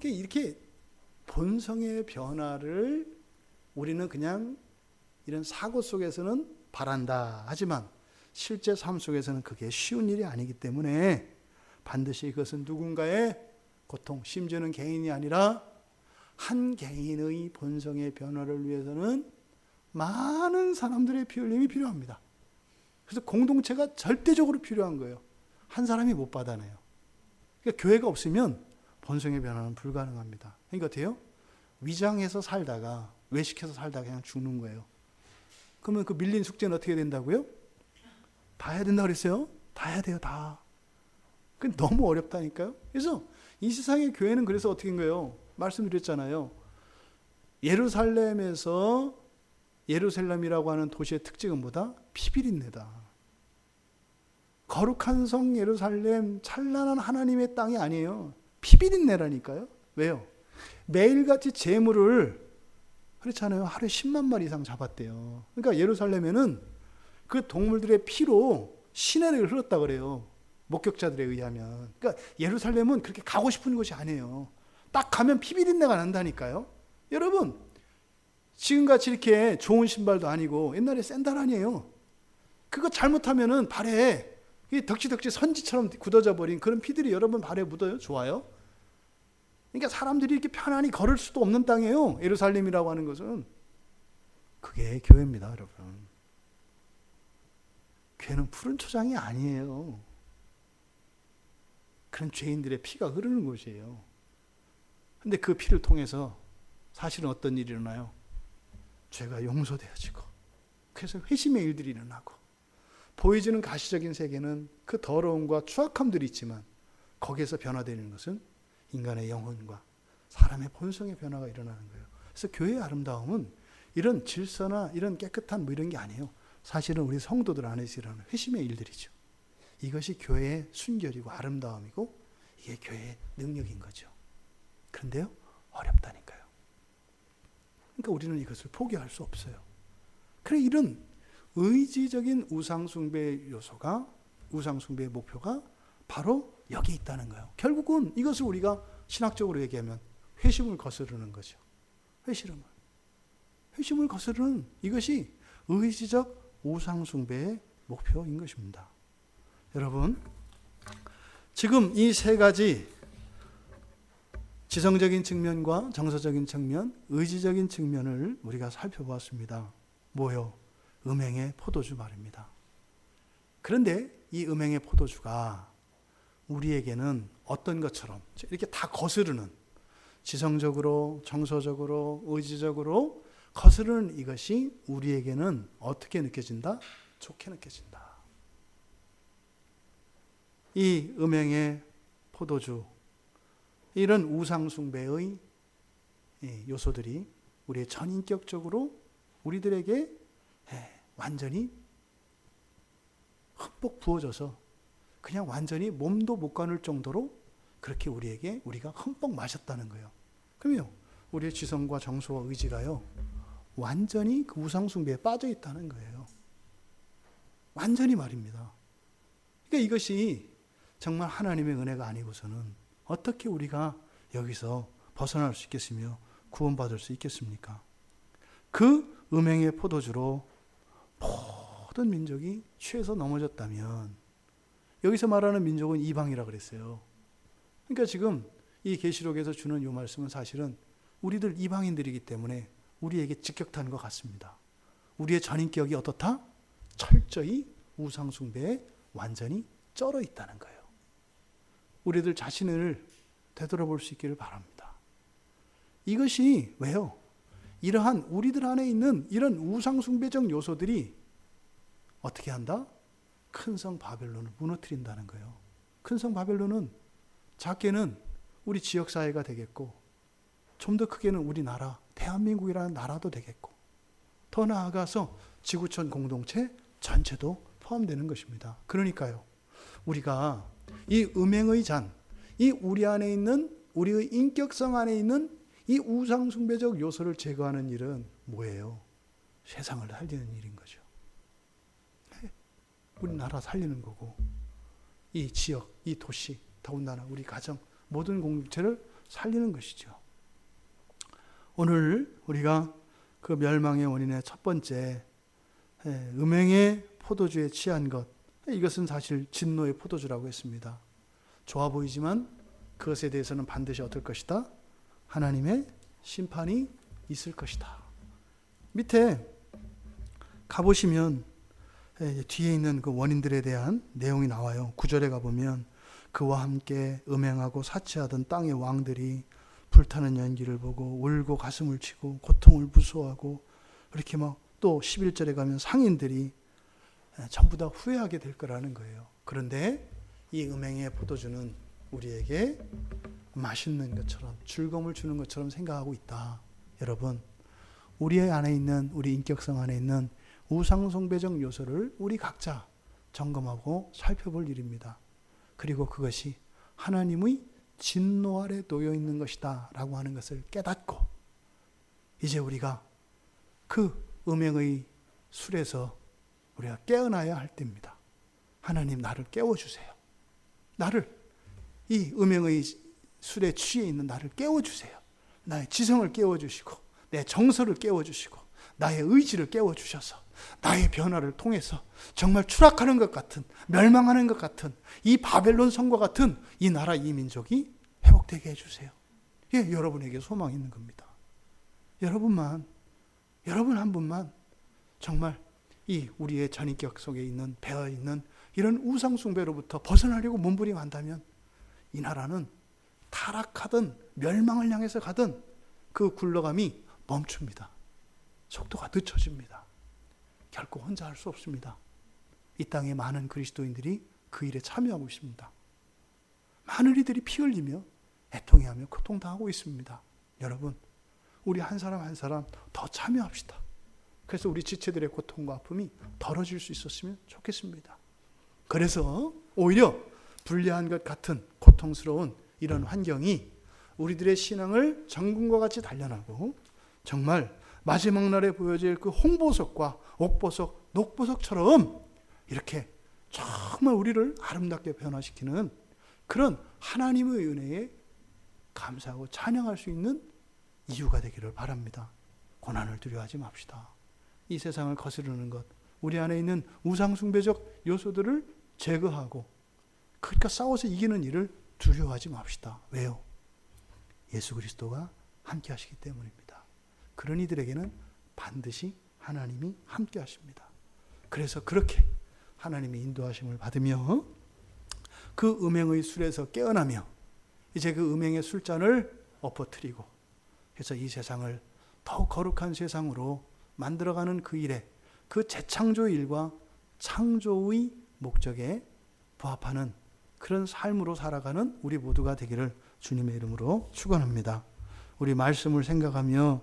S1: 이렇게 본성의 변화를 우리는 그냥 이런 사고 속에서는 바란다. 하지만 실제 삶 속에서는 그게 쉬운 일이 아니기 때문에 반드시 그것은 누군가의 고통, 심지어는 개인이 아니라 한 개인의 본성의 변화를 위해서는 많은 사람들의 피 흘림이 필요합니다. 그래서 공동체가 절대적으로 필요한 거예요. 한 사람이 못 받아내요. 그러니까 교회가 없으면 본성의 변화는 불가능합니다. 그러니까 어때요? 위장해서 살다가 외식해서 살다가 그냥 죽는 거예요. 그러면 그 밀린 숙제는 어떻게 된다고요? 다 해야 된다고 그랬어요? 다 해야 돼요, 다. 그 너무 어렵다니까요. 그래서 이 세상의 교회는 그래서 어떻게 된 거예요? 말씀드렸잖아요. 예루살렘이라고 하는 도시의 특징은 뭐다? 피비린내다. 거룩한 성 예루살렘, 찬란한 하나님의 땅이 아니에요. 피비린내라니까요. 왜요? 매일같이 재물을 그렇잖아요. 하루에 10만 마리 이상 잡았대요. 그러니까 예루살렘에는 그 동물들의 피로 시내를 흘렀다 그래요. 목격자들에 의하면. 그러니까 예루살렘은 그렇게 가고 싶은 곳이 아니에요. 딱 가면 피비린내가 난다니까요. 여러분, 지금같이 이렇게 좋은 신발도 아니고 옛날에 샌들 아니에요. 그거 잘못하면은 발에 덕지덕지 선지처럼 굳어져 버린 그런 피들이 여러분 발에 묻어요. 좋아요? 그러니까 사람들이 이렇게 편안히 걸을 수도 없는 땅이에요. 예루살렘이라고 하는 것은. 그게 교회입니다, 여러분. 교회는 푸른 초장이 아니에요. 그런 죄인들의 피가 흐르는 곳이에요. 근데 그 피를 통해서 사실은 어떤 일이 일어나요? 죄가 용서되어지고 그래서 회심의 일들이 일어나고 보여지는 가시적인 세계는 그 더러움과 추악함들이 있지만 거기에서 변화되는 것은 인간의 영혼과 사람의 본성의 변화가 일어나는 거예요. 그래서 교회의 아름다움은 이런 질서나 이런 깨끗한 뭐 이런 게 아니에요. 사실은 우리 성도들 안에서 일어나는 회심의 일들이죠. 이것이 교회의 순결이고 아름다움이고 이게 교회의 능력인 거죠. 그런데요, 어렵다니까요. 그러니까 우리는 이것을 포기할 수 없어요. 그래, 이런 의지적인 우상숭배의 요소가, 우상숭배의 목표가 바로 여기 있다는 거예요. 결국은 이것을 우리가 신학적으로 얘기하면 회심을 거스르는 거죠. 회심을 거스르는 이것이 의지적 우상숭배의 목표인 것입니다. 여러분, 지금 이 세 가지 지성적인 측면과 정서적인 측면, 의지적인 측면을 우리가 살펴보았습니다. 뭐요? 음행의 포도주 말입니다. 그런데 이 음행의 포도주가 우리에게는 어떤 것처럼 이렇게 다 거스르는, 지성적으로, 정서적으로, 의지적으로 거스르는 이것이 우리에게는 어떻게 느껴진다? 좋게 느껴진다. 이 음행의 포도주, 이런 우상숭배의 요소들이 우리의 전인격적으로 우리들에게 완전히 흠뻑 부어져서 그냥 완전히 몸도 못 가눌 정도로 그렇게 우리가 흠뻑 마셨다는 거예요. 그러면 우리의 지성과 정서와 의지가요, 완전히 그 우상숭배에 빠져 있다는 거예요. 완전히 말입니다. 그러니까 이것이 정말 하나님의 은혜가 아니고서는 어떻게 우리가 여기서 벗어날 수 있겠으며 구원받을 수 있겠습니까? 그 음행의 포도주로 모든 민족이 취해서 넘어졌다면, 여기서 말하는 민족은 이방이라 그랬어요. 그러니까 지금 이 계시록에서 주는 이 말씀은 사실은 우리들 이방인들이기 때문에 우리에게 직격탄 것 같습니다. 우리의 전인격이 어떻다? 철저히 우상숭배에 완전히 쩔어 있다는 거예요. 우리들 자신을 되돌아볼 수 있기를 바랍니다. 이것이 왜요? 이러한 우리들 안에 있는 이런 우상숭배적 요소들이 어떻게 한다? 큰 성 바벨론을 무너뜨린다는 거예요. 큰 성 바벨론은 작게는 우리 지역사회가 되겠고 좀 더 크게는 우리나라, 대한민국이라는 나라도 되겠고, 더 나아가서 지구촌 공동체 전체도 포함되는 것입니다. 그러니까요, 우리가 이 음행의 잔, 이 우리 안에 있는, 우리의 인격성 안에 있는 이 우상숭배적 요소를 제거하는 일은 뭐예요? 세상을 살리는 일인 거죠. 우리나라 살리는 거고, 이 지역, 이 도시, 더군다나 우리 가정, 모든 공동체를 살리는 것이죠. 오늘 우리가 그 멸망의 원인의 첫 번째, 음행의 포도주에 취한 것, 이것은 사실 진노의 포도주라고 했습니다. 좋아 보이지만 그것에 대해서는 반드시 어떨 것이다? 하나님의 심판이 있을 것이다. 밑에 가보시면 뒤에 있는 그 원인들에 대한 내용이 나와요. 9절에 가보면 그와 함께 음행하고 사치하던 땅의 왕들이 불타는 연기를 보고 울고 가슴을 치고 고통을 무서워하고, 그렇게 막 또 11절에 가면 상인들이 전부 다 후회하게 될 거라는 거예요. 그런데 이 음행의 포도주는 우리에게 맛있는 것처럼, 즐거움을 주는 것처럼 생각하고 있다. 여러분, 우리 안에 있는, 우리 인격성 안에 있는 우상숭배적 요소를 우리 각자 점검하고 살펴볼 일입니다. 그리고 그것이 하나님의 진노 아래 놓여 있는 것이다 라고 하는 것을 깨닫고, 이제 우리가 그 음행의 술에서 우리가 깨어나야 할 때입니다. 하나님, 나를 깨워주세요. 나를, 이 음행의 술에 취해 있는 나를 깨워주세요. 나의 지성을 깨워주시고, 내 정서를 깨워주시고, 나의 의지를 깨워주셔서 나의 변화를 통해서 정말 추락하는 것 같은, 멸망하는 것 같은 이 바벨론 성과 같은 이 나라, 이 민족이 회복되게 해주세요. 예, 여러분에게 소망이 있는 겁니다. 여러분 한 분만 정말 이 우리의 전인격 속에 있는, 배어있는 이런 우상숭배로부터 벗어나려고 몸부림한다면 이 나라는 타락하든 멸망을 향해서 가든 그 굴러감이 멈춥니다. 속도가 늦춰집니다. 결코 혼자 할 수 없습니다. 이 땅에 많은 그리스도인들이 그 일에 참여하고 있습니다. 많은 이들이 피 흘리며 애통해하며 고통당하고 있습니다. 여러분, 우리 한 사람 한 사람 더 참여합시다. 그래서 우리 지체들의 고통과 아픔이 덜어질 수 있었으면 좋겠습니다. 그래서 오히려 불리한 것 같은 고통스러운 이런 환경이 우리들의 신앙을 정금과 같이 단련하고, 정말 마지막 날에 보여질 그 홍보석과 옥보석, 녹보석처럼 이렇게 정말 우리를 아름답게 변화시키는 그런 하나님의 은혜에 감사하고 찬양할 수 있는 이유가 되기를 바랍니다. 고난을 두려워하지 맙시다. 이 세상을 거스르는 것, 우리 안에 있는 우상숭배적 요소들을 제거하고, 그러니까 싸워서 이기는 일을 두려워하지 맙시다. 왜요? 예수 그리스도가 함께 하시기 때문입니다. 그런 이들에게는 반드시 하나님이 함께 하십니다. 그래서 그렇게 하나님의 인도하심을 받으며 그 음행의 술에서 깨어나며 이제 그 음행의 술잔을 엎어뜨리고, 그래서 이 세상을 더욱 거룩한 세상으로 만들어가는 그 일에, 그 재창조의 일과 창조의 목적에 부합하는 그런 삶으로 살아가는 우리 모두가 되기를 주님의 이름으로 축원합니다. 우리 말씀을 생각하며